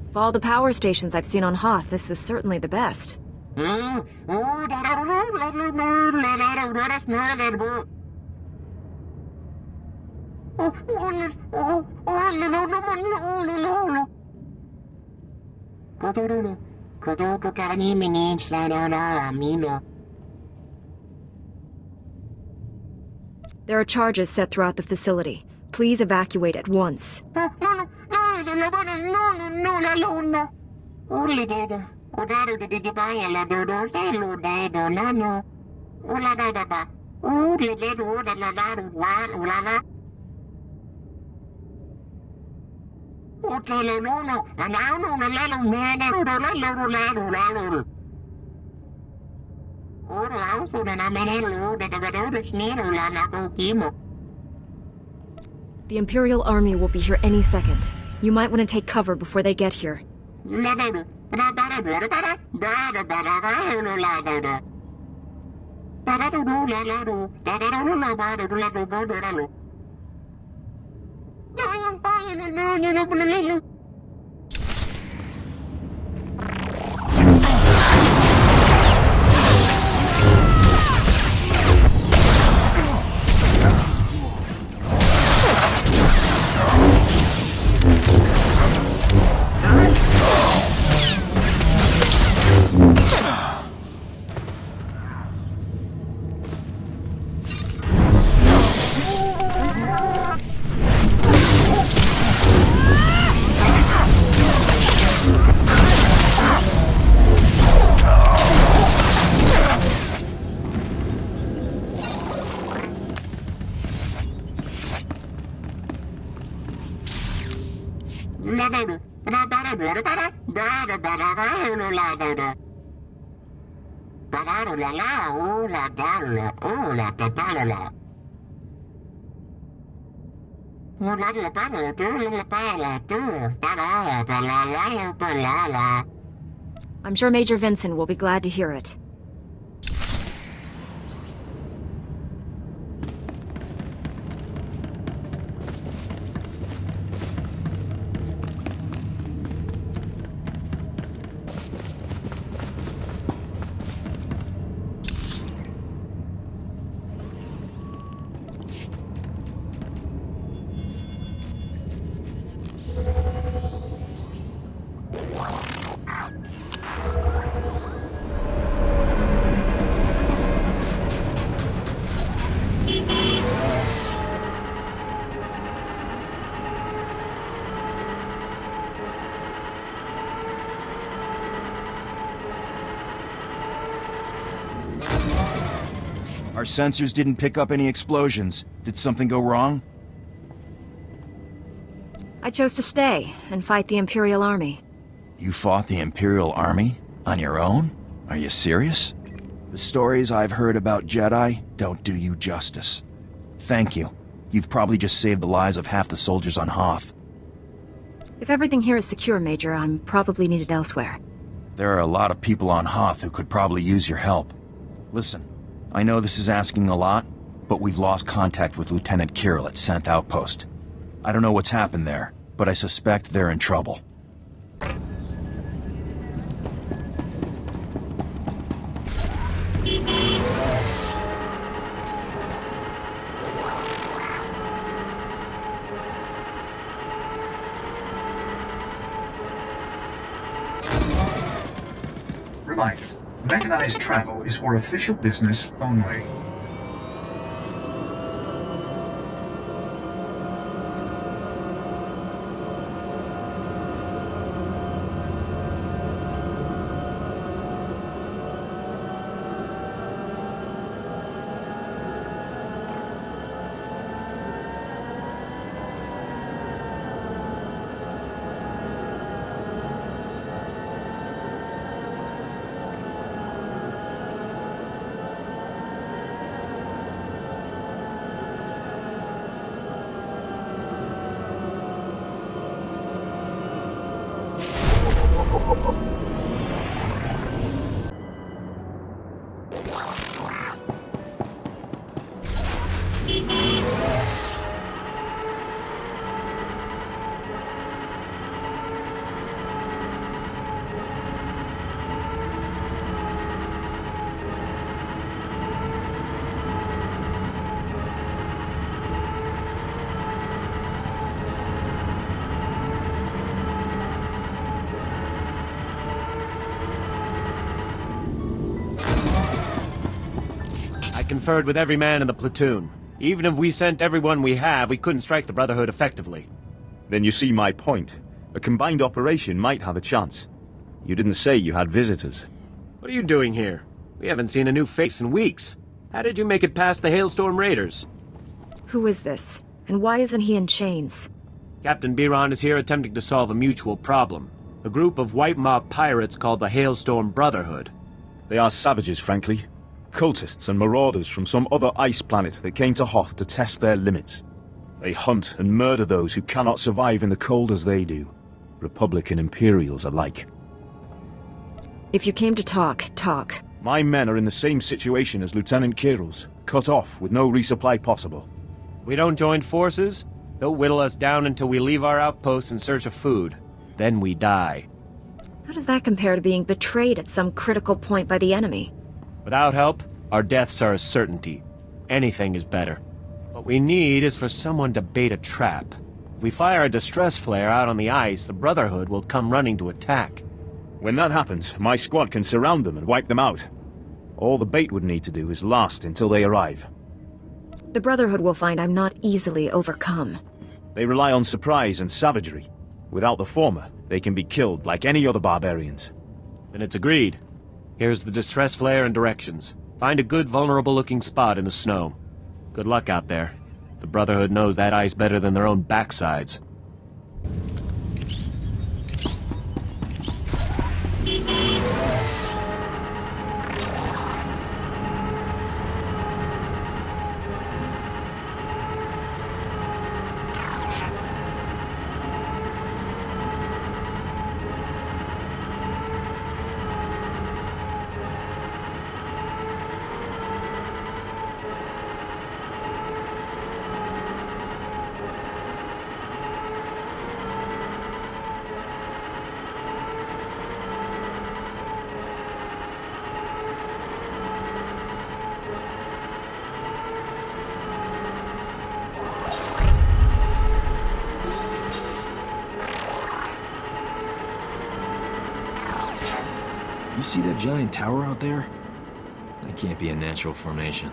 Of all the power stations I've seen on Hoth, this is certainly the best. There are charges set throughout the facility. Please evacuate at once. The Imperial Army will be here any second. You might want to take cover before they get here. I'm sure Major Vincent will be glad to hear it. Our sensors didn't pick up any explosions. Did something go wrong? I chose to stay and fight the Imperial Army. You fought the Imperial Army? On your own? Are you serious? The stories I've heard about Jedi don't do you justice. Thank you. You've probably just saved the lives of half the soldiers on Hoth. If everything here is secure, Major, I'm probably needed elsewhere. There are a lot of people on Hoth who could probably use your help. Listen, I know this is asking a lot, but we've lost contact with Lieutenant Kirill at 10th Outpost. I don't know what's happened there, but I suspect they're in trouble. Reminder, mechanized travel is for official business only. conferred with every man in the platoon. Even if we sent everyone we have, we couldn't strike the Brotherhood effectively. Then you see my point. A combined operation might have a chance. You didn't say you had visitors. What are you doing here? We haven't seen a new face in weeks. How did you make it past the Hailstorm Raiders? Who is this? And why isn't he in chains? Captain Biron is here attempting to solve a mutual problem. A group of white mob pirates called the Hailstorm Brotherhood. They are savages, frankly. Cultists and marauders from some other ice planet that came to Hoth to test their limits. They hunt and murder those who cannot survive in the cold as they do. Republic and Imperials alike. If you came to talk, talk. My men are in the same situation as Lieutenant Kirill's, cut off with no resupply possible. If we don't join forces, they'll whittle us down until we leave our outposts in search of food. Then we die. How does that compare to being betrayed at some critical point by the enemy? Without help, our deaths are a certainty. Anything is better. What we need is for someone to bait a trap. If we fire a distress flare out on the ice, the Brotherhood will come running to attack. When that happens, my squad can surround them and wipe them out. All the bait would need to do is last until they arrive. The Brotherhood will find I'm not easily overcome. They rely on surprise and savagery. Without the former, they can be killed like any other barbarians. Then it's agreed. Here's the distress flare and directions. Find a good vulnerable-looking spot in the snow. Good luck out there. The Brotherhood knows that ice better than their own backsides. You see that giant tower out there? That can't be a natural formation.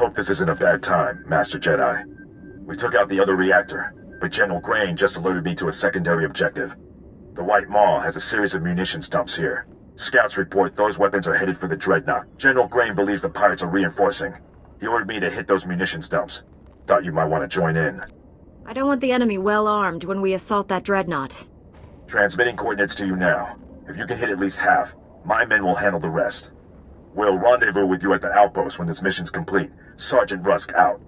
Hope this isn't a bad time, Master Jedi. We took out the other reactor, but General Grain just alerted me to a secondary objective. The White Maw has a series of munitions dumps here. Scouts report those weapons are headed for the Dreadnought. General Grain believes the pirates are reinforcing. He ordered me to hit those munitions dumps. Thought you might want to join in. I don't want the enemy well armed when we assault that Dreadnought. Transmitting coordinates to you now. If you can hit at least half, my men will handle the rest. We'll rendezvous with you at the outpost when this mission's complete. Sergeant Rusk out.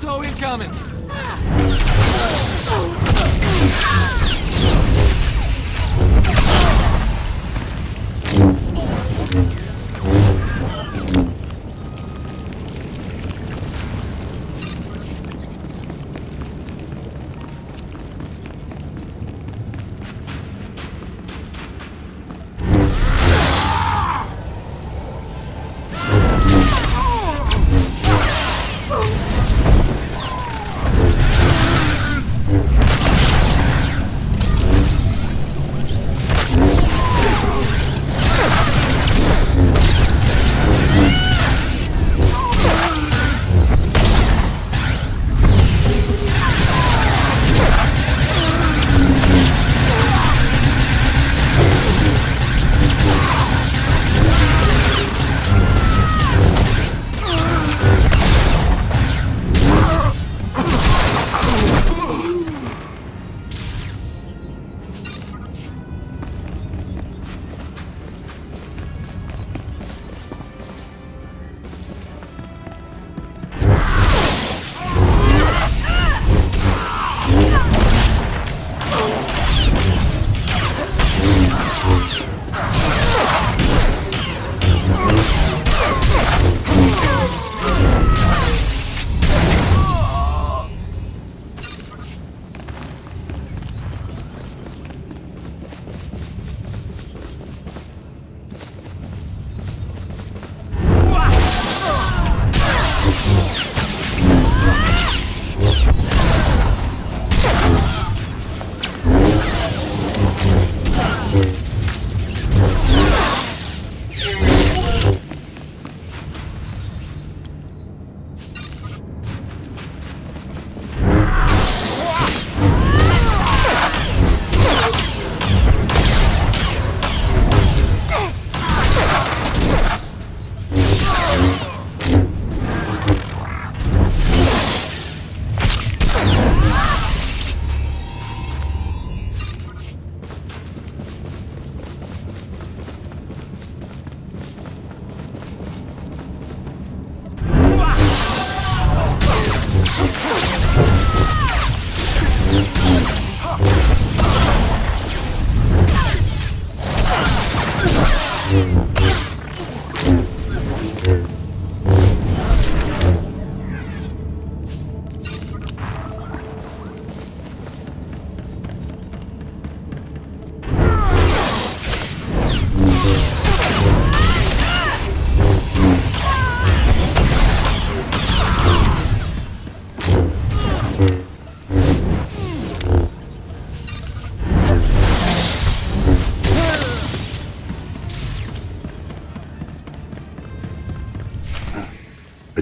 Auto incoming!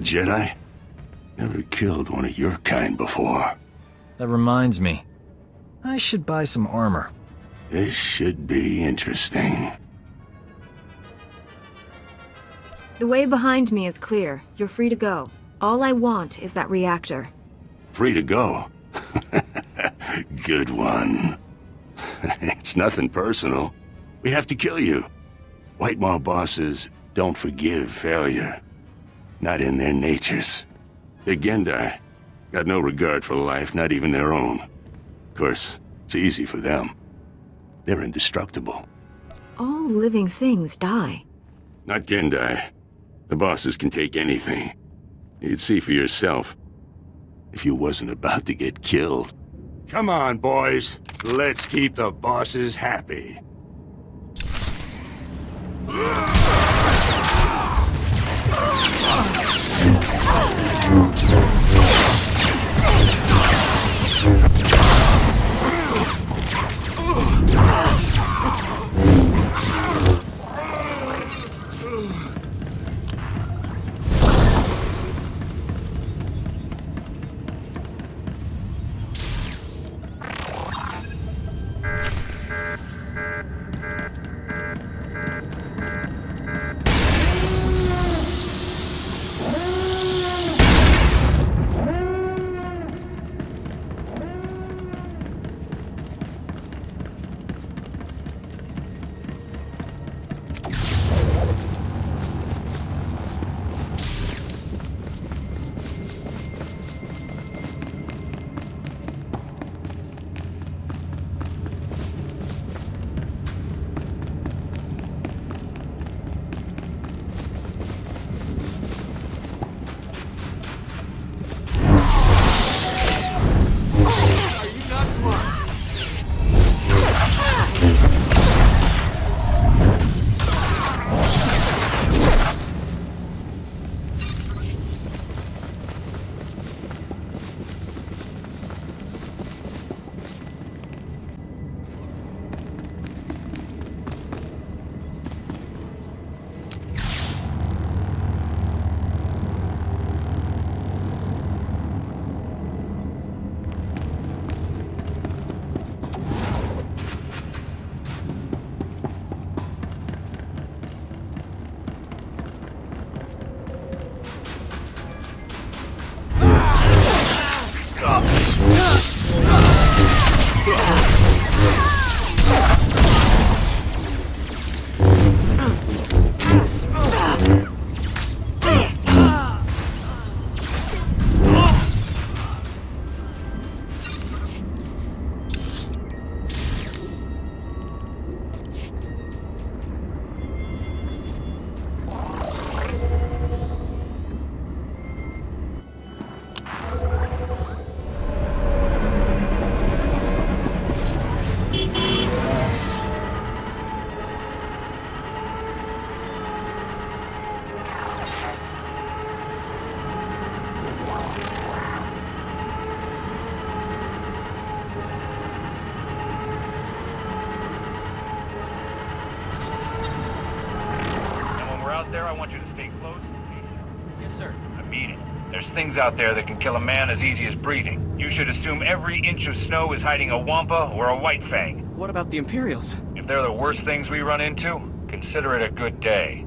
Jedi? Never killed one of your kind before. That reminds me. I should buy some armor. This should be interesting. The way behind me is clear. You're free to go. All I want is that reactor. Free to go? Good one. It's nothing personal. We have to kill you. White Maw bosses don't forgive failure. Not in their natures. They're Gendai. Got no regard for life, not even their own. Of course, it's easy for them. They're indestructible. All living things die. Not Gendai. The bosses can take anything. You'd see for yourself. If you wasn't about to get killed. Come on, boys. Let's keep the bosses happy. Things out there that can kill a man as easy as breathing. You should assume every inch of snow is hiding a Wampa or a White Fang. What about the Imperials? If they're the worst things we run into, consider it a good day.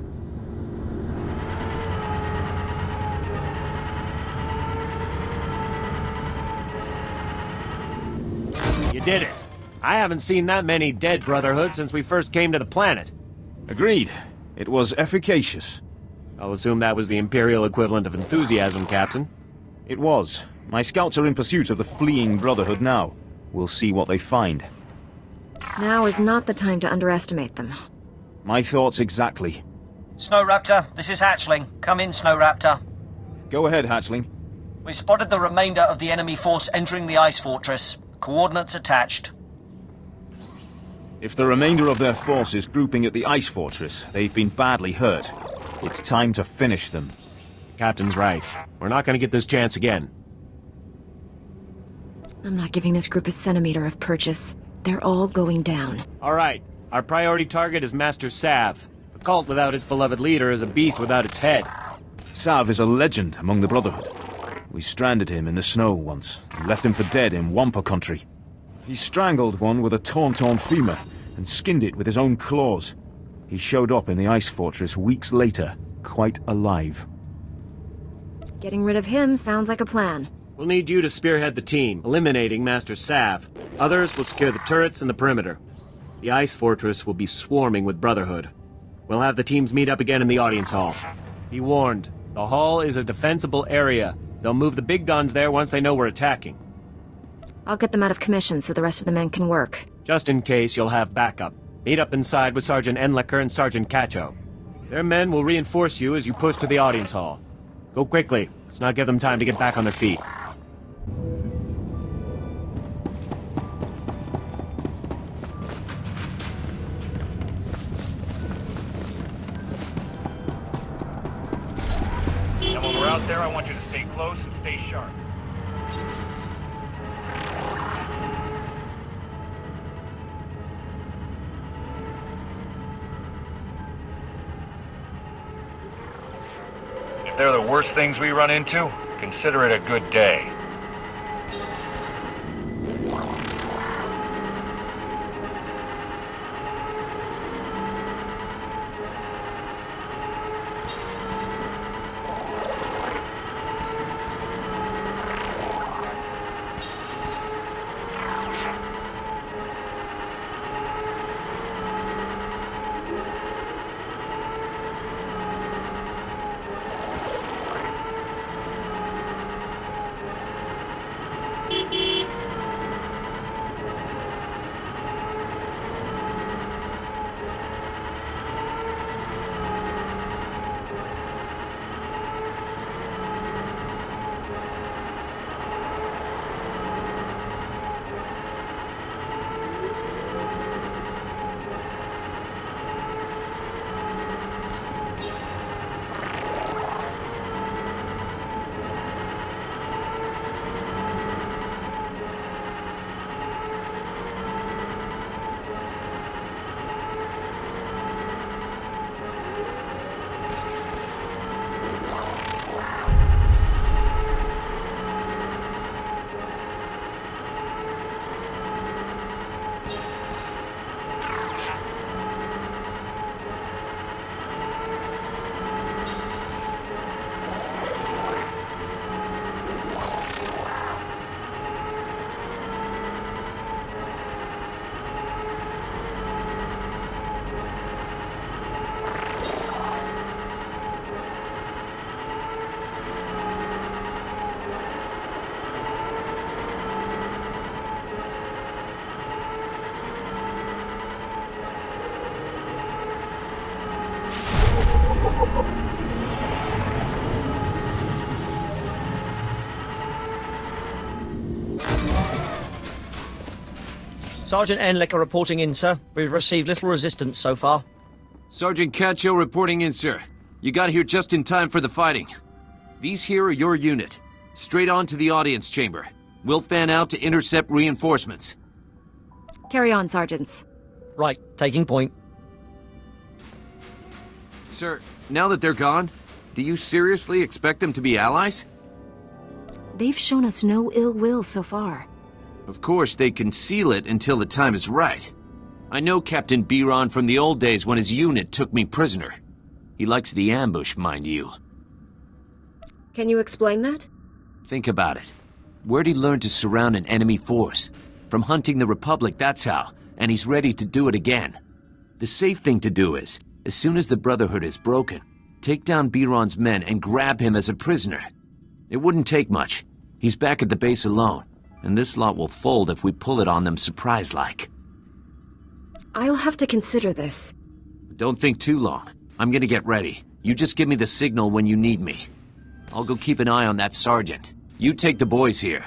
You did it. I haven't seen that many dead Brotherhood since we first came to the planet. Agreed. It was efficacious. I'll assume that was the Imperial equivalent of enthusiasm, Captain. It was. My scouts are in pursuit of the fleeing Brotherhood now. We'll see what they find. Now is not the time to underestimate them. My thoughts exactly. Snow Raptor, this is Hatchling. Come in, Snow Raptor. Go ahead, Hatchling. We spotted the remainder of the enemy force entering the ice fortress. Coordinates attached. If the remainder of their force is grouping at the ice fortress, they've been badly hurt. It's time to finish them. Captain's right. We're not going to get this chance again. I'm not giving this group a centimeter of purchase. They're all going down. All right. Our priority target is Master Sav. A cult without its beloved leader is a beast without its head. Sav is a legend among the Brotherhood. We stranded him in the snow once, and left him for dead in Wampa country. He strangled one with a tauntaun femur, and skinned it with his own claws. He showed up in the ice fortress weeks later, quite alive. Getting rid of him sounds like a plan. We'll need you to spearhead the team, eliminating Master Sav. Others will secure the turrets and the perimeter. The ice fortress will be swarming with Brotherhood. We'll have the teams meet up again in the audience hall. Be warned, the hall is a defensible area. They'll move the big guns there once they know we're attacking. I'll get them out of commission so the rest of the men can work. Just in case, you'll have backup. Meet up inside with Sergeant Enlicker and Sergeant Cacho. Their men will reinforce you as you push to the audience hall. Go quickly. Let's not give them time to get back on their feet. And when we're out there, I want you to stay close and stay sharp. If they're the worst things we run into, consider it a good day. Sergeant Enlicker reporting in, sir. We've received little resistance so far. Sergeant Cacho reporting in, sir. You got here just in time for the fighting. These here are your unit. Straight on to the audience chamber. We'll fan out to intercept reinforcements. Carry on, sergeants. Right, taking point. Sir, now that they're gone, do you seriously expect them to be allies? They've shown us no ill will so far. Of course, they conceal it until the time is right. I know Captain Biron from the old days when his unit took me prisoner. He likes the ambush, mind you. Can you explain that? Think about it. Where'd he learn to surround an enemy force? From hunting the Republic, that's how, and he's ready to do it again. The safe thing to do is, as soon as the Brotherhood is broken, take down Biron's men and grab him as a prisoner. It wouldn't take much. He's back at the base alone, and this lot will fold if we pull it on them surprise-like. I'll have to consider this. Don't think too long. I'm gonna get ready. You just give me the signal when you need me. I'll go keep an eye on that sergeant. You take the boys here.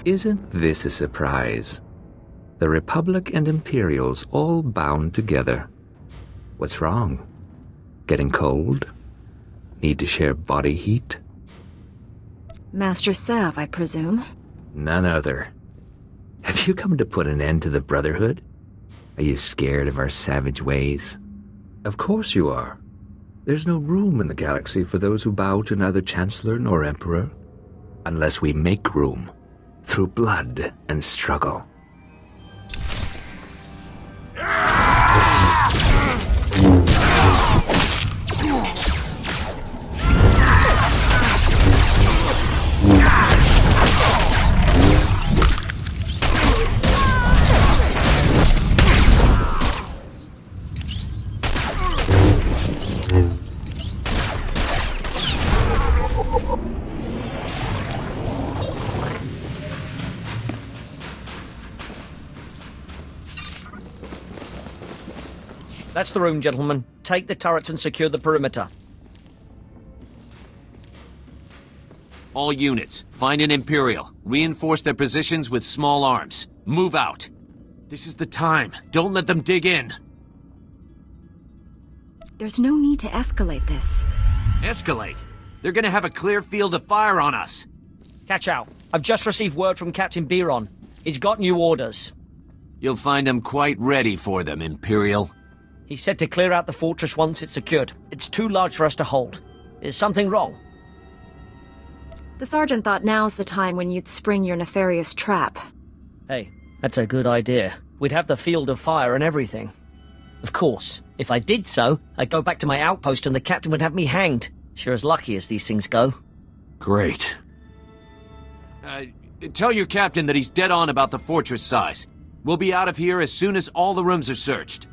Isn't this a surprise? The Republic and Imperials all bound together. What's wrong? Getting cold? Need to share body heat? Master Sav, I presume? None other. Have you come to put an end to the Brotherhood? Are you scared of our savage ways? Of course you are. There's no room in the galaxy for those who bow to neither Chancellor nor Emperor. Unless we make room. Through blood and struggle. That's the room, gentlemen. Take the turrets and secure the perimeter. All units, find an Imperial. Reinforce their positions with small arms. Move out. This is the time. Don't let them dig in. There's no need to escalate this. Escalate? They're gonna have a clear field of fire on us. Catch out. I've just received word from Captain Biron. He's got new orders. You'll find them quite ready for them, Imperial. He said to clear out the fortress once it's secured. It's too large for us to hold. Is something wrong? The Sergeant thought now's the time when you'd spring your nefarious trap. Hey, that's a good idea. We'd have the field of fire and everything. Of course, if I did so, I'd go back to my outpost and the captain would have me hanged. Sure as lucky as these things go. Great. Tell your captain that he's dead on about the fortress size. We'll be out of here as soon as all the rooms are searched.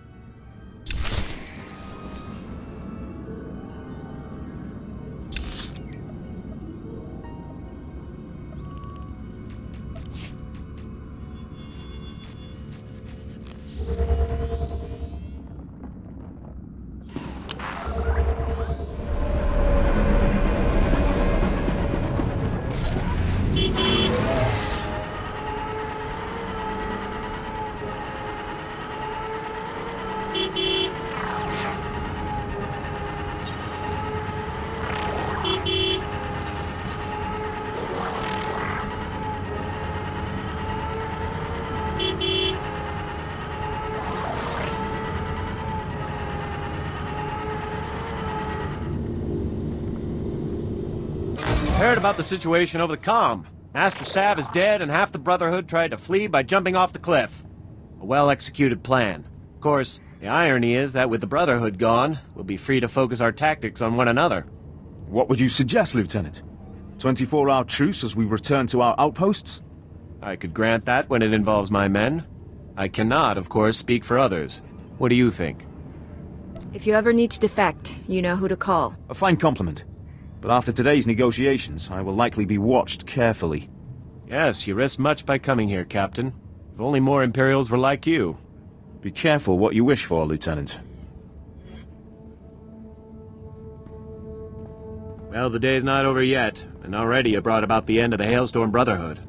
Heard about the situation over the comm. Master Sav is dead and half the Brotherhood tried to flee by jumping off the cliff. A well-executed plan. Of course, the irony is that with the Brotherhood gone, we'll be free to focus our tactics on one another. What would you suggest, Lieutenant? 24-hour truce as we return to our outposts? I could grant that when it involves my men. I cannot, of course, speak for others. What do you think? If you ever need to defect, you know who to call. A fine compliment. But after today's negotiations, I will likely be watched carefully. Yes, you risk much by coming here, Captain. If only more Imperials were like you. Be careful what you wish for, Lieutenant. Well, the day's not over yet, and already you brought about the end of the Hailstorm Brotherhood.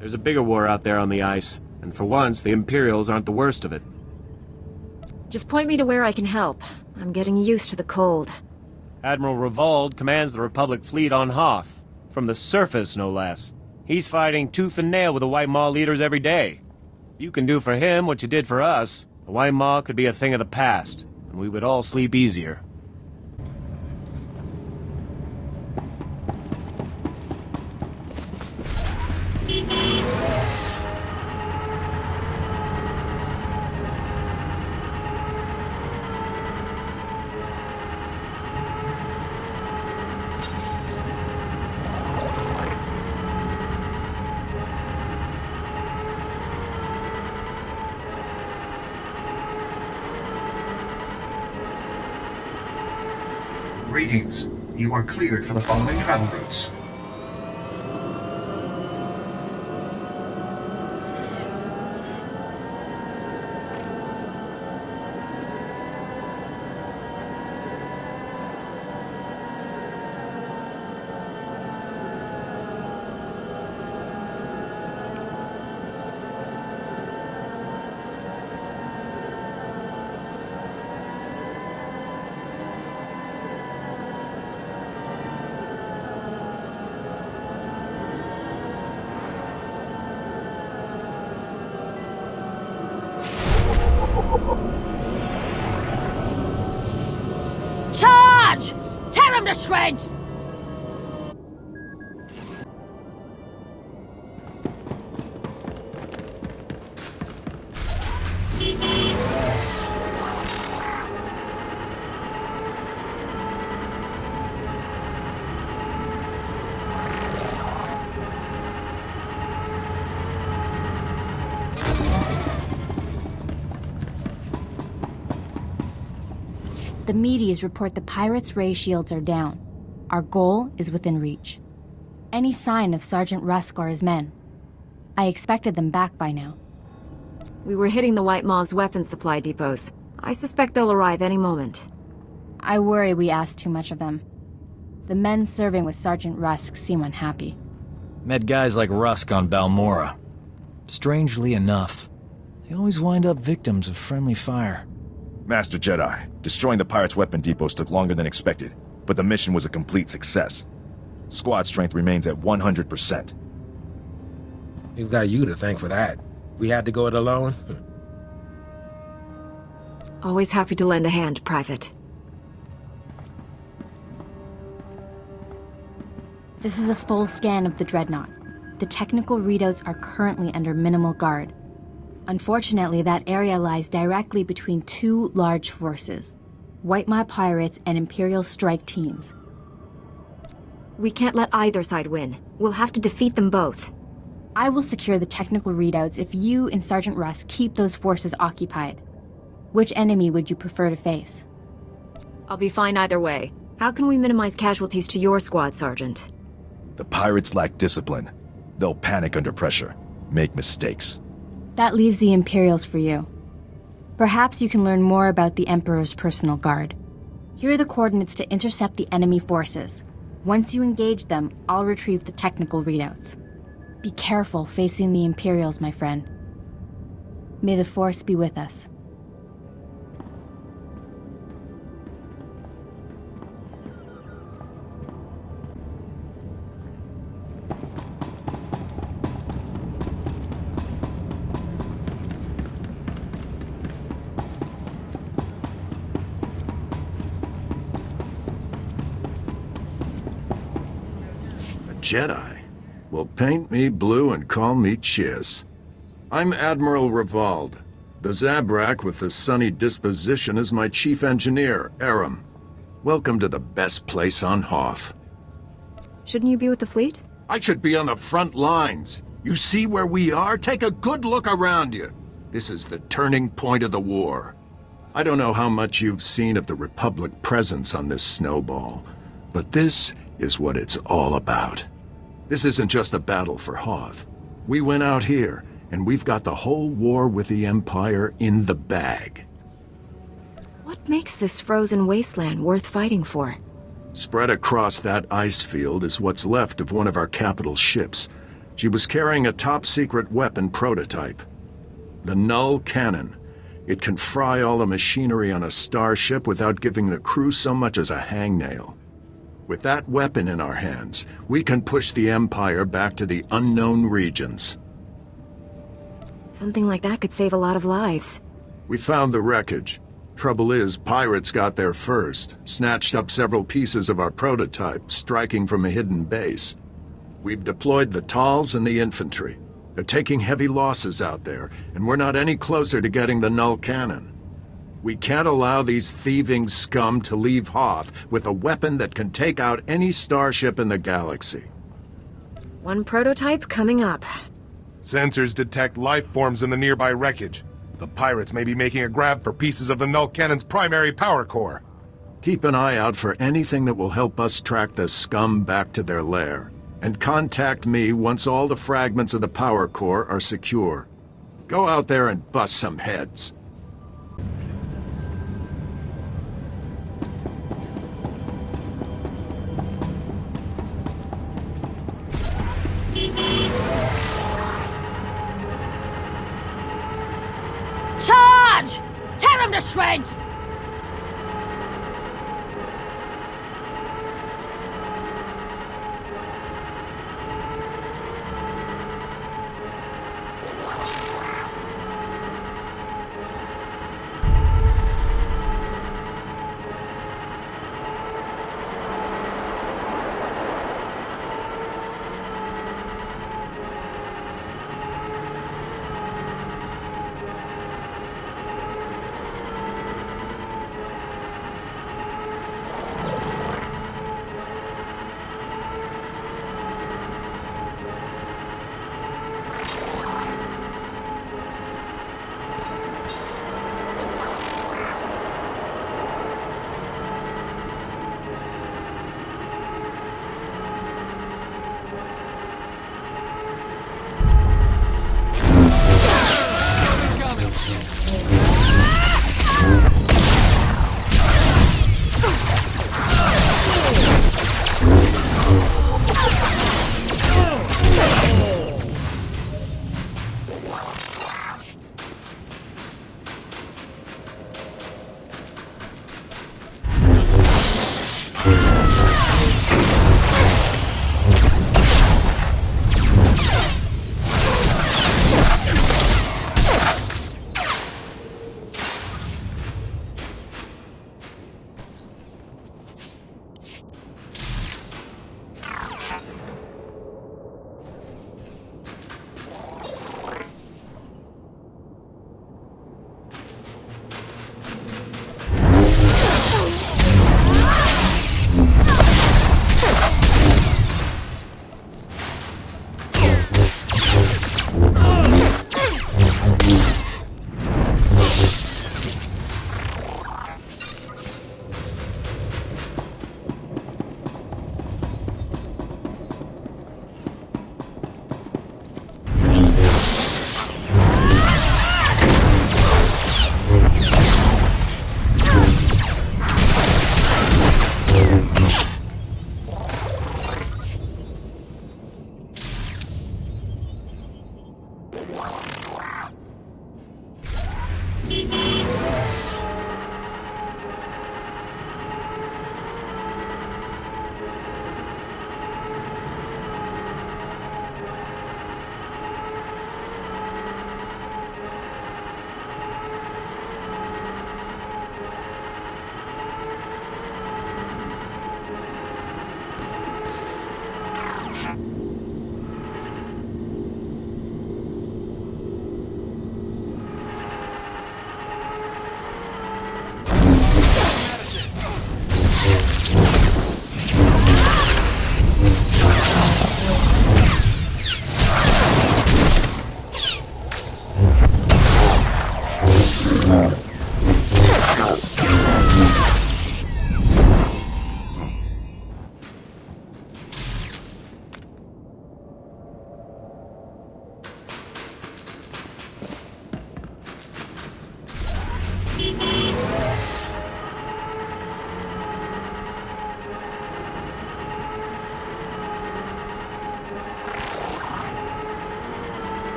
There's a bigger war out there on the ice, and for once, the Imperials aren't the worst of it. Just point me to where I can help. I'm getting used to the cold. Admiral Revold commands the Republic fleet on Hoth. From the surface, no less. He's fighting tooth and nail with the White Maw leaders every day. If you can do for him what you did for us, the White Maw could be a thing of the past, and we would all sleep easier. Greetings. You are cleared for the following travel routes. Charge! Tear him to shreds! The Medes report the pirates' ray shields are down. Our goal is within reach. Any sign of Sergeant Rusk or his men? I expected them back by now. We were hitting the White Maw's weapons supply depots. I suspect they'll arrive any moment. I worry we asked too much of them. The men serving with Sergeant Rusk seem unhappy. Met guys like Rusk on Balmora. Strangely enough, they always wind up victims of friendly fire. Master Jedi, destroying the pirates' weapon depots took longer than expected, but the mission was a complete success. Squad strength remains at 100%. We've got you to thank for that. We had to go it alone. Always happy to lend a hand, Private. This is a full scan of the Dreadnought. The technical readouts are currently under minimal guard. Unfortunately, that area lies directly between two large forces, White Maw pirates and Imperial strike teams. We can't let either side win. We'll have to defeat them both. I will secure the technical readouts if you and Sergeant Rusk keep those forces occupied. Which enemy would you prefer to face? I'll be fine either way. How can we minimize casualties to your squad, Sergeant? The pirates lack discipline. They'll panic under pressure, make mistakes. That leaves the Imperials for you. Perhaps you can learn more about the Emperor's personal guard. Here are the coordinates to intercept the enemy forces. Once you engage them, I'll retrieve the technical readouts. Be careful facing the Imperials, my friend. May the Force be with us. Jedi? Well, paint me blue and call me Chiss. I'm Admiral Revold. The Zabrak with the sunny disposition is my chief engineer, Aram. Welcome to the best place on Hoth. Shouldn't you be with the fleet? I should be on the front lines. You see where we are? Take a good look around you. This is the turning point of the war. I don't know how much you've seen of the Republic presence on this snowball, but this is what it's all about. This isn't just a battle for Hoth. We went out here, and we've got the whole war with the Empire in the bag. What makes this frozen wasteland worth fighting for? Spread across that ice field is what's left of one of our capital ships. She was carrying a top-secret weapon prototype. The Null Cannon. It can fry all the machinery on a starship without giving the crew so much as a hangnail. With that weapon in our hands, we can push the Empire back to the unknown regions. Something like that could save a lot of lives. We found the wreckage. Trouble is, pirates got there first, snatched up several pieces of our prototype, striking from a hidden base. We've deployed the Tals and the infantry. They're taking heavy losses out there, and we're not any closer to getting the Null Cannon. We can't allow these thieving scum to leave Hoth with a weapon that can take out any starship in the galaxy. One prototype coming up. Sensors detect life forms in the nearby wreckage. The pirates may be making a grab for pieces of the Null Cannon's primary power core. Keep an eye out for anything that will help us track the scum back to their lair. And contact me once all the fragments of the power core are secure. Go out there and bust some heads. Charge! Tear him to shreds!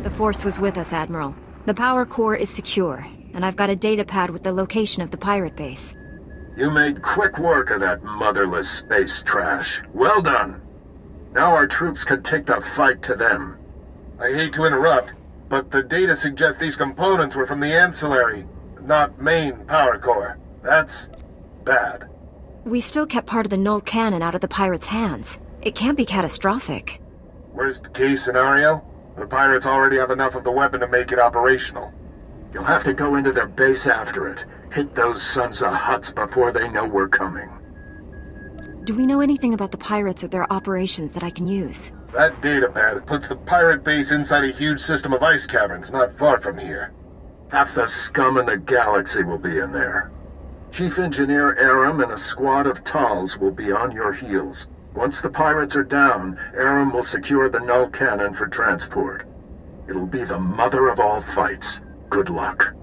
The Force was with us, Admiral. The power core is secure, and I've got a data pad with the location of the pirate base. You made quick work of that motherless space trash. Well done. Now our troops can take the fight to them. I hate to interrupt, but the data suggests these components were from the ancillary, not main power core. That's bad. We still kept part of the null cannon out of the pirates' hands. It can't be catastrophic. Worst case scenario? The pirates already have enough of the weapon to make it operational. You'll have to go into their base after it. Hit those sons of Hutts before they know we're coming. Do we know anything about the pirates or their operations that I can use? That datapad puts the pirate base inside a huge system of ice caverns not far from here. Half the scum in the galaxy will be in there. Chief Engineer Aram and a squad of Tals will be on your heels. Once the pirates are down, Aram will secure the null cannon for transport. It'll be the mother of all fights. Good luck.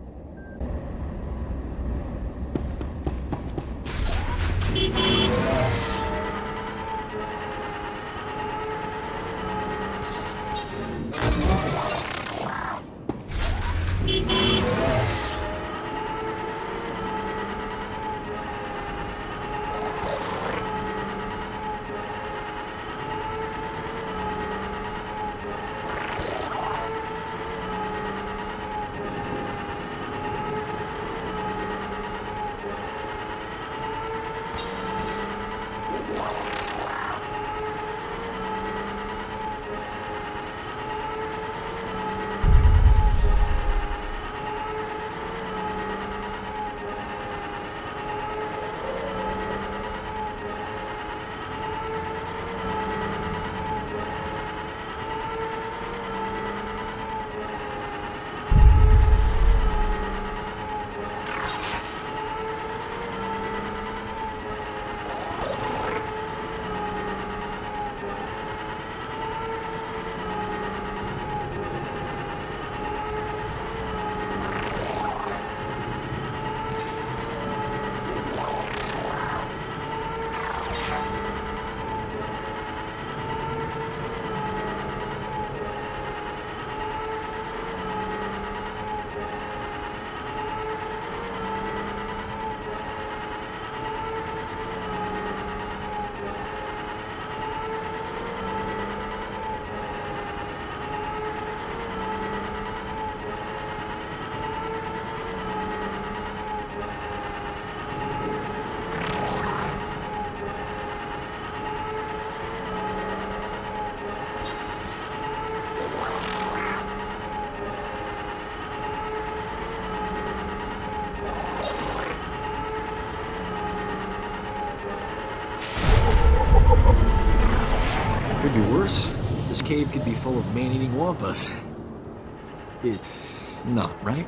worse, this cave could be full of man-eating wampas. It's not, right?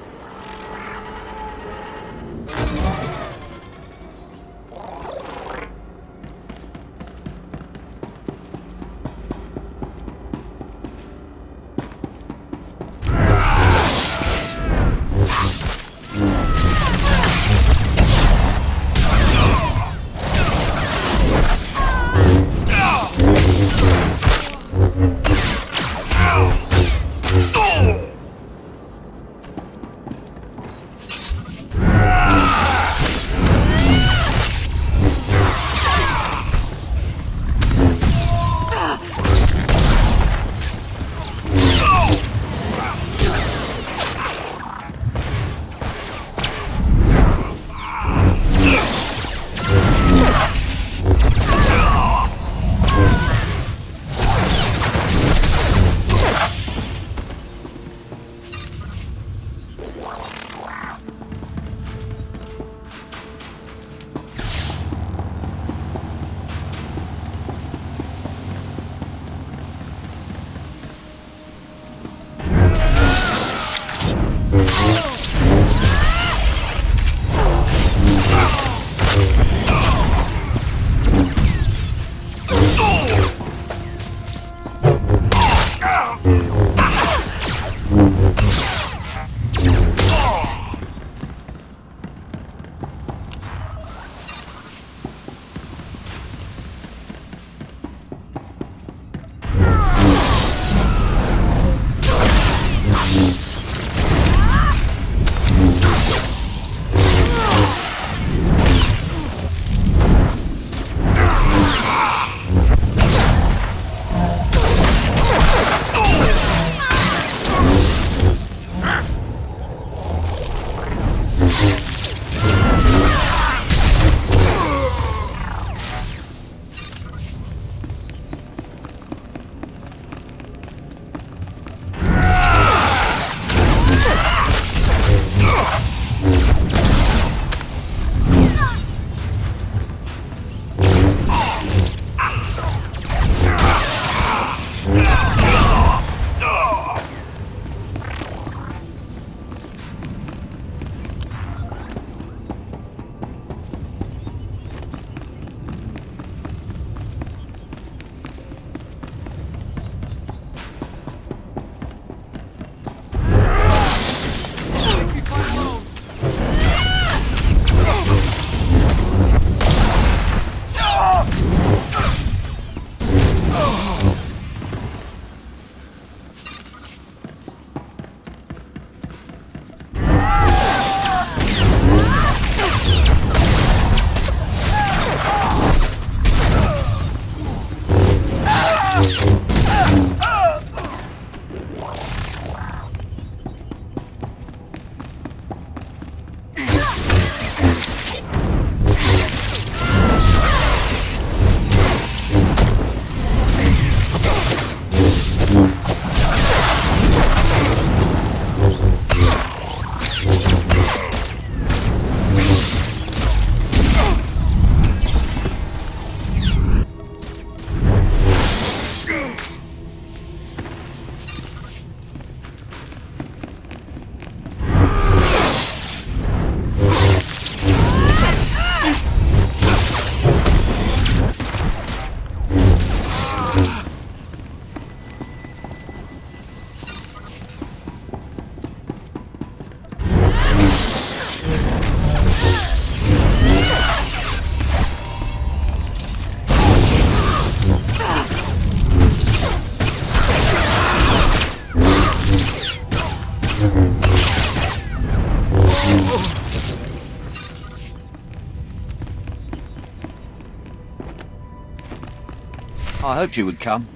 I hoped you would come.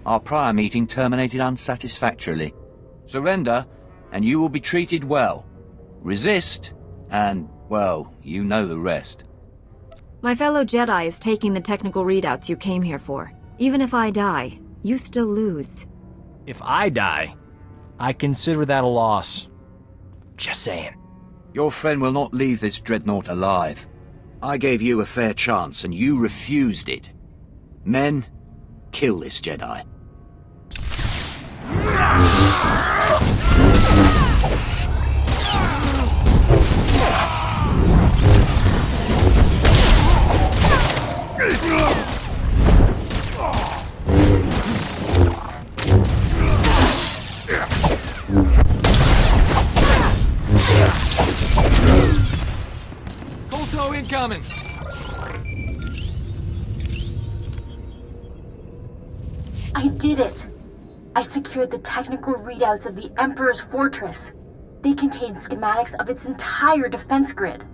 Our prior meeting terminated unsatisfactorily. Surrender, and you will be treated well. Resist, and, well, you know the rest. My fellow Jedi is taking the technical readouts you came here for. Even if I die, you still lose. If I die, I consider that a loss. Just saying. Your friend will not leave this dreadnought alive. I gave you a fair chance, and you refused it. Men, kill this Jedi. Colto incoming! I did it! I secured the technical readouts of the Emperor's fortress. They contain schematics of its entire defense grid.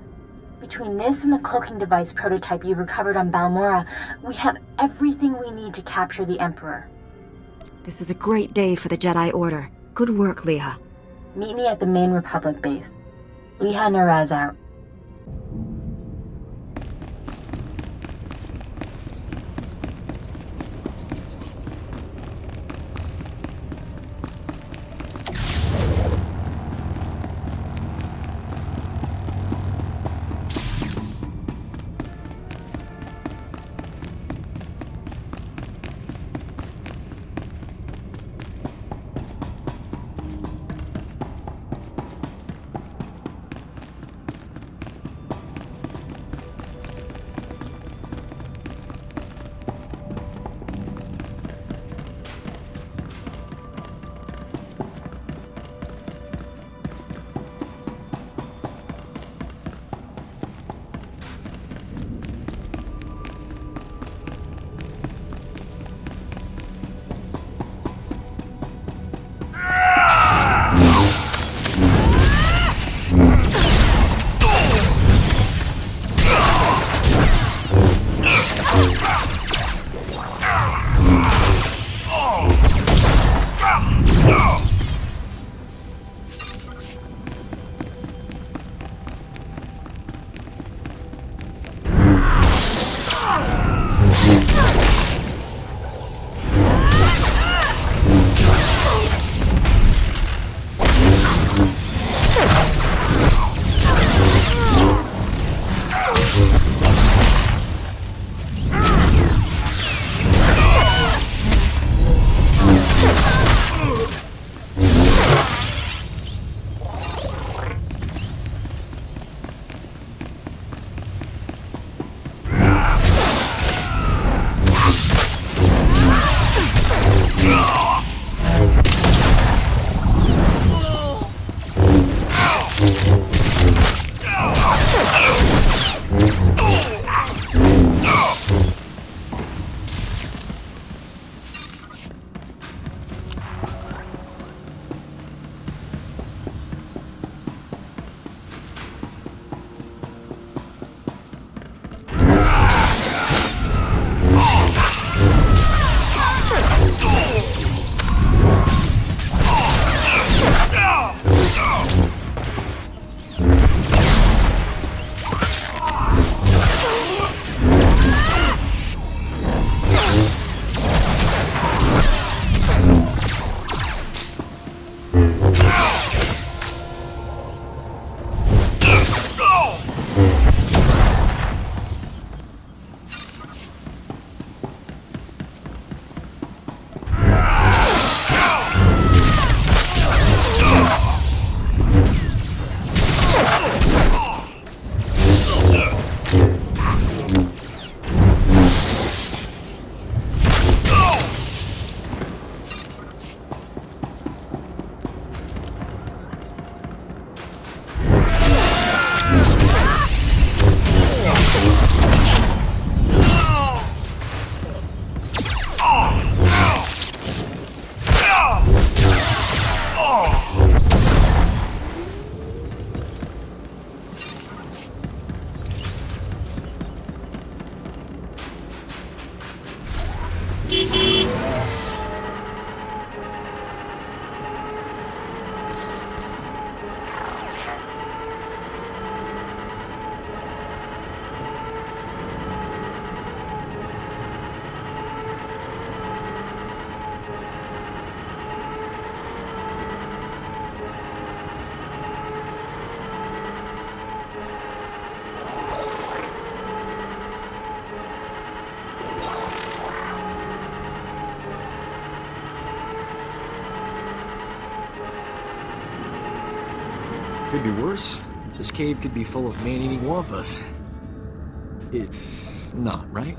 Between this and the cloaking device prototype you recovered on Balmora, we have everything we need to capture the Emperor. This is a great day for the Jedi Order. Good work, Leah. Meet me at the main Republic base. Leah Naraz out. Could be worse. This cave could be full of man-eating wampas. It's not, right?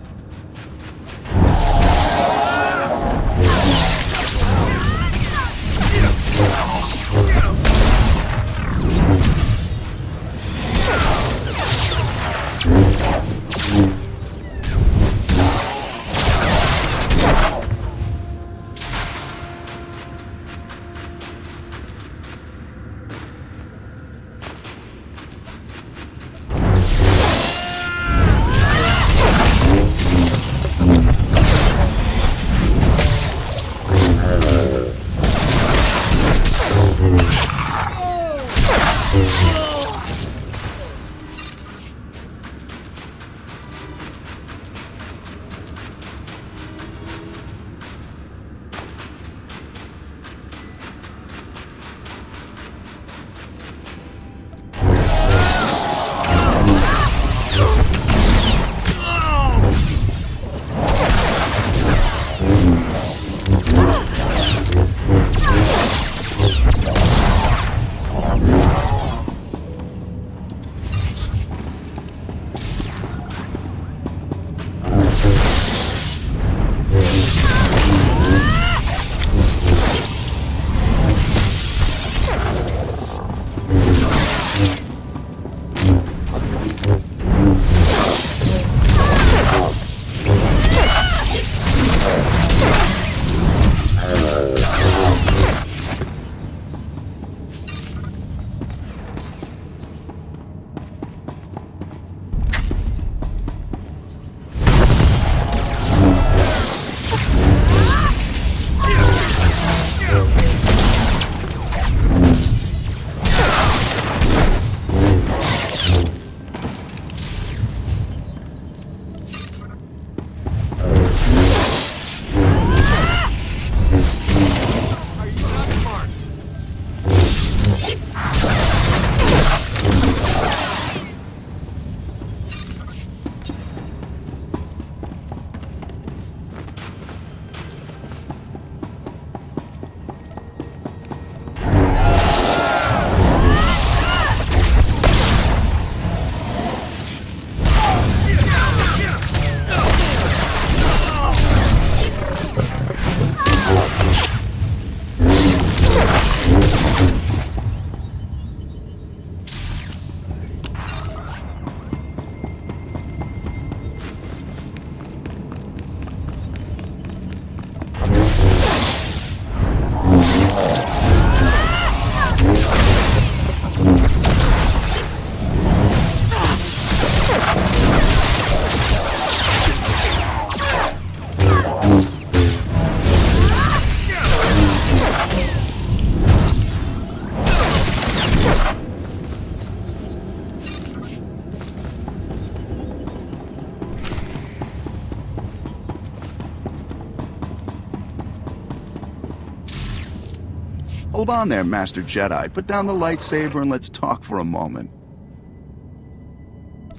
Hold on there, Master Jedi. Put down the lightsaber and let's talk for a moment.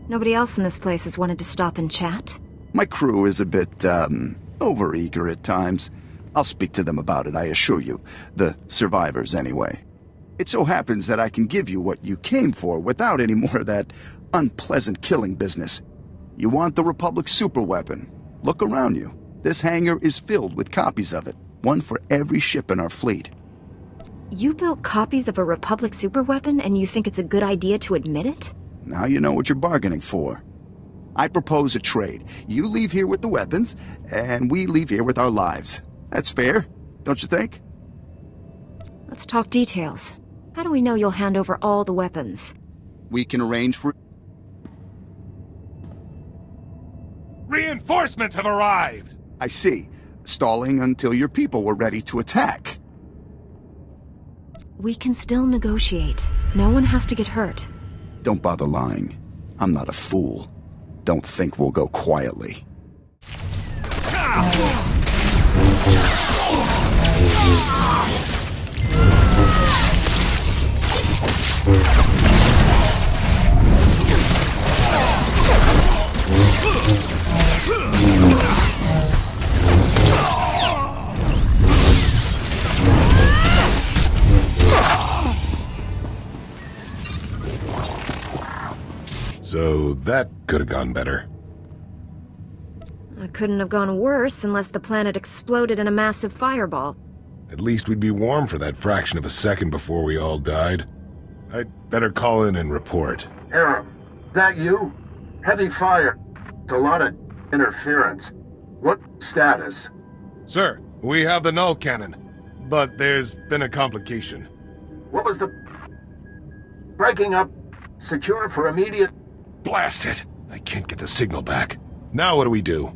Nobody else in this place has wanted to stop and chat? My crew is a bit, overeager at times. I'll speak to them about it, I assure you. The survivors, anyway. It so happens that I can give you what you came for without any more of that unpleasant killing business. You want the Republic superweapon. Look around you. This hangar is filled with copies of it. One for every ship in our fleet. You built copies of a Republic superweapon and you think it's a good idea to admit it? Now you know what you're bargaining for. I propose a trade. You leave here with the weapons, and we leave here with our lives. That's fair, don't you think? Let's talk details. How do we know you'll hand over all the weapons? We can arrange for... Reinforcements have arrived! I see. Stalling until your people were ready to attack. We can still negotiate. No one has to get hurt. Don't bother lying. I'm not a fool. Don't think we'll go quietly. So that could have gone better. It couldn't have gone worse unless the planet exploded in a massive fireball. At least we'd be warm for that fraction of a second before we all died. I'd better call in and report. Aram, that you? Heavy fire. It's a lot of interference. What status? Sir, we have the null cannon, but there's been a complication. What was the... Breaking up? Secure for immediate... Blast it! I can't get the signal back. Now what do we do?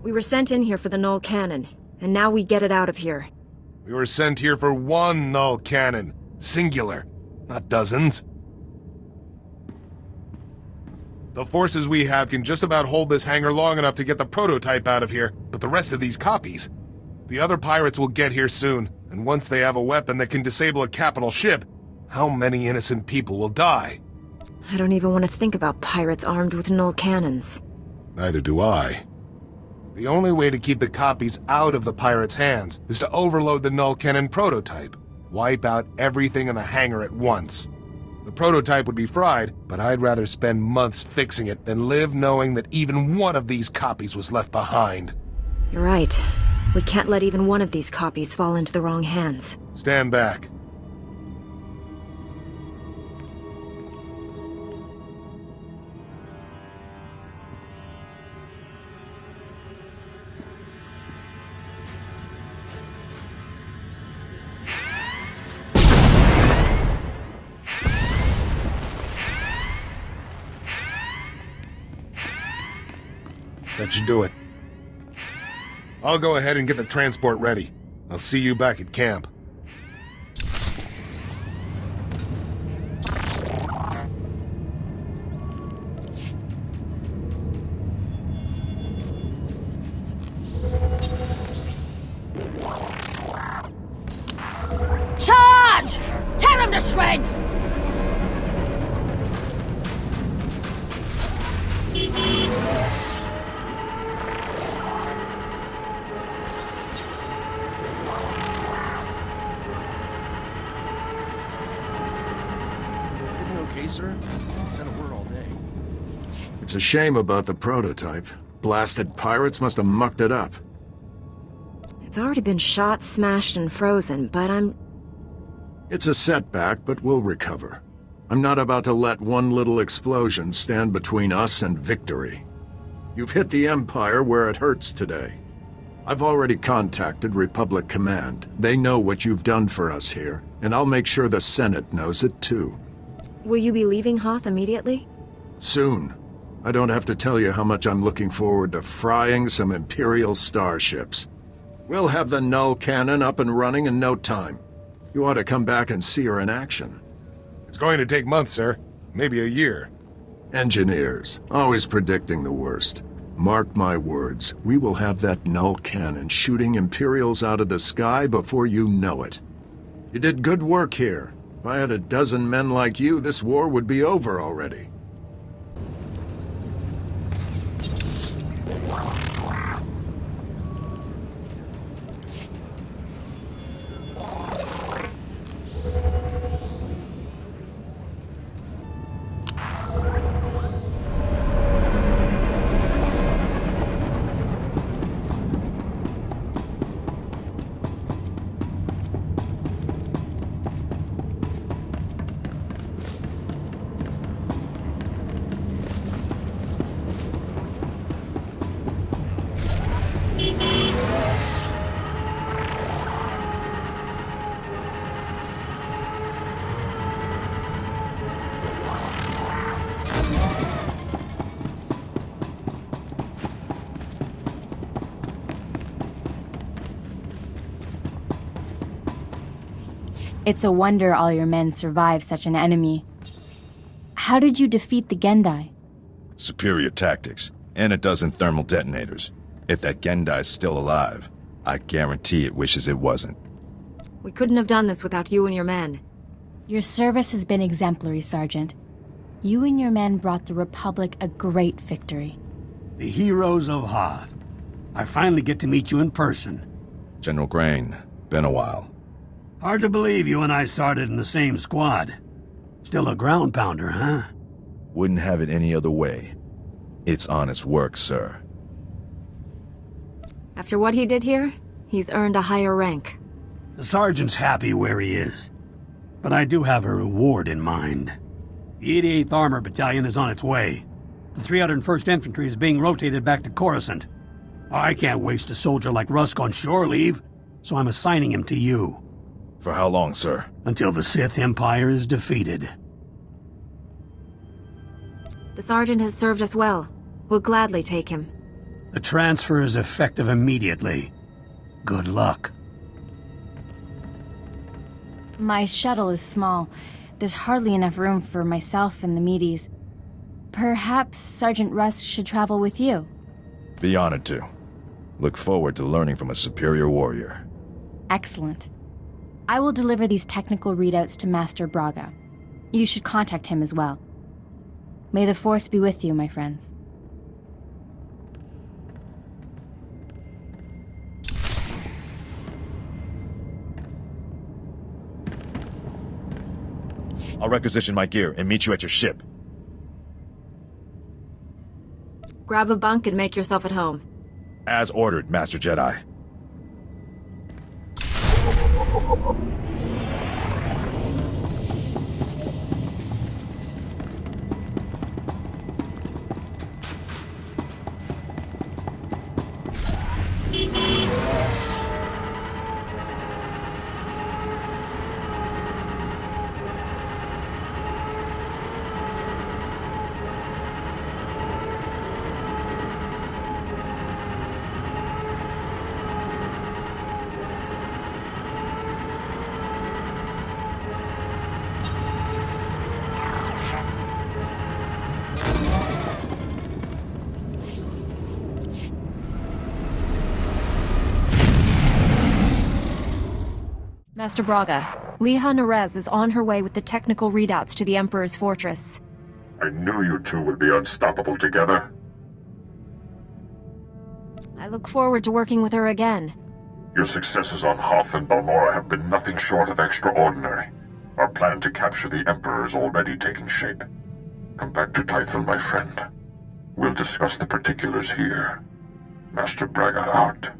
We were sent in here for the null cannon, and now we get it out of here. We were sent here for one null cannon. Singular. Not dozens. The forces we have can just about hold this hangar long enough to get the prototype out of here, but the rest of these copies... The other pirates will get here soon, and once they have a weapon that can disable a capital ship, how many innocent people will die? I don't even want to think about pirates armed with null cannons. Neither do I. The only way to keep the copies out of the pirates' hands is to overload the null cannon prototype. Wipe out everything in the hangar at once. The prototype would be fried, but I'd rather spend months fixing it than live knowing that even one of these copies was left behind. You're right. We can't let even one of these copies fall into the wrong hands. Stand back. That should do it. I'll go ahead and get the transport ready. I'll see you back at camp. Charge! Tear him to shreds! Sir? Sent a word all day. It's a shame about the prototype. Blasted pirates must have mucked it up. It's already been shot, smashed, and frozen, but It's a setback, but we'll recover. I'm not about to let one little explosion stand between us and victory. You've hit the Empire where it hurts today. I've already contacted Republic Command. They know what you've done for us here, and I'll make sure the Senate knows it too. will you be leaving Hoth immediately? Soon. I don't have to tell you how much I'm looking forward to frying some Imperial starships. We'll have the null cannon up and running in no time. You ought to come back and see her in action. It's going to take months, sir. Maybe a year. Engineers, always predicting the worst. Mark my words, we will have that null cannon shooting Imperials out of the sky before you know it. You did good work here. If I had a dozen men like you, this war would be over already. It's a wonder all your men survived such an enemy. How did you defeat the Gendai? Superior tactics, and a dozen thermal detonators. If that Gendai's still alive, I guarantee it wishes it wasn't. We couldn't have done this without you and your men. Your service has been exemplary, Sergeant. You and your men brought the Republic a great victory. The heroes of Hoth. I finally get to meet you in person. General Grain, been a while. Hard to believe you and I started in the same squad. Still a ground pounder, huh? Wouldn't have it any other way. It's honest work, sir. After what he did here, he's earned a higher rank. The sergeant's happy where he is. But I do have a reward in mind. The 88th Armor Battalion is on its way. The 301st Infantry is being rotated back to Coruscant. I can't waste a soldier like Rusk on shore leave, so I'm assigning him to you. For how long, sir? Until the Sith Empire is defeated. The sergeant has served us well. We'll gladly take him. The transfer is effective immediately. Good luck. My shuttle is small. There's hardly enough room for myself and the meaties. Perhaps Sergeant Rusk should travel with you. Be honored to. Look forward to learning from a superior warrior. Excellent. I will deliver these technical readouts to Master Braga. You should contact him as well. May the Force be with you, my friends. I'll requisition my gear and meet you at your ship. Grab a bunk and make yourself at home. As ordered, Master Jedi. Master Braga, Liha Nerez is on her way with the technical readouts to the Emperor's fortress. I knew you two would be unstoppable together. I look forward to working with her again. Your successes on Hoth and Balmora have been nothing short of extraordinary. Our plan to capture the Emperor is already taking shape. Come back to Tython, my friend. We'll discuss the particulars here. Master Braga out.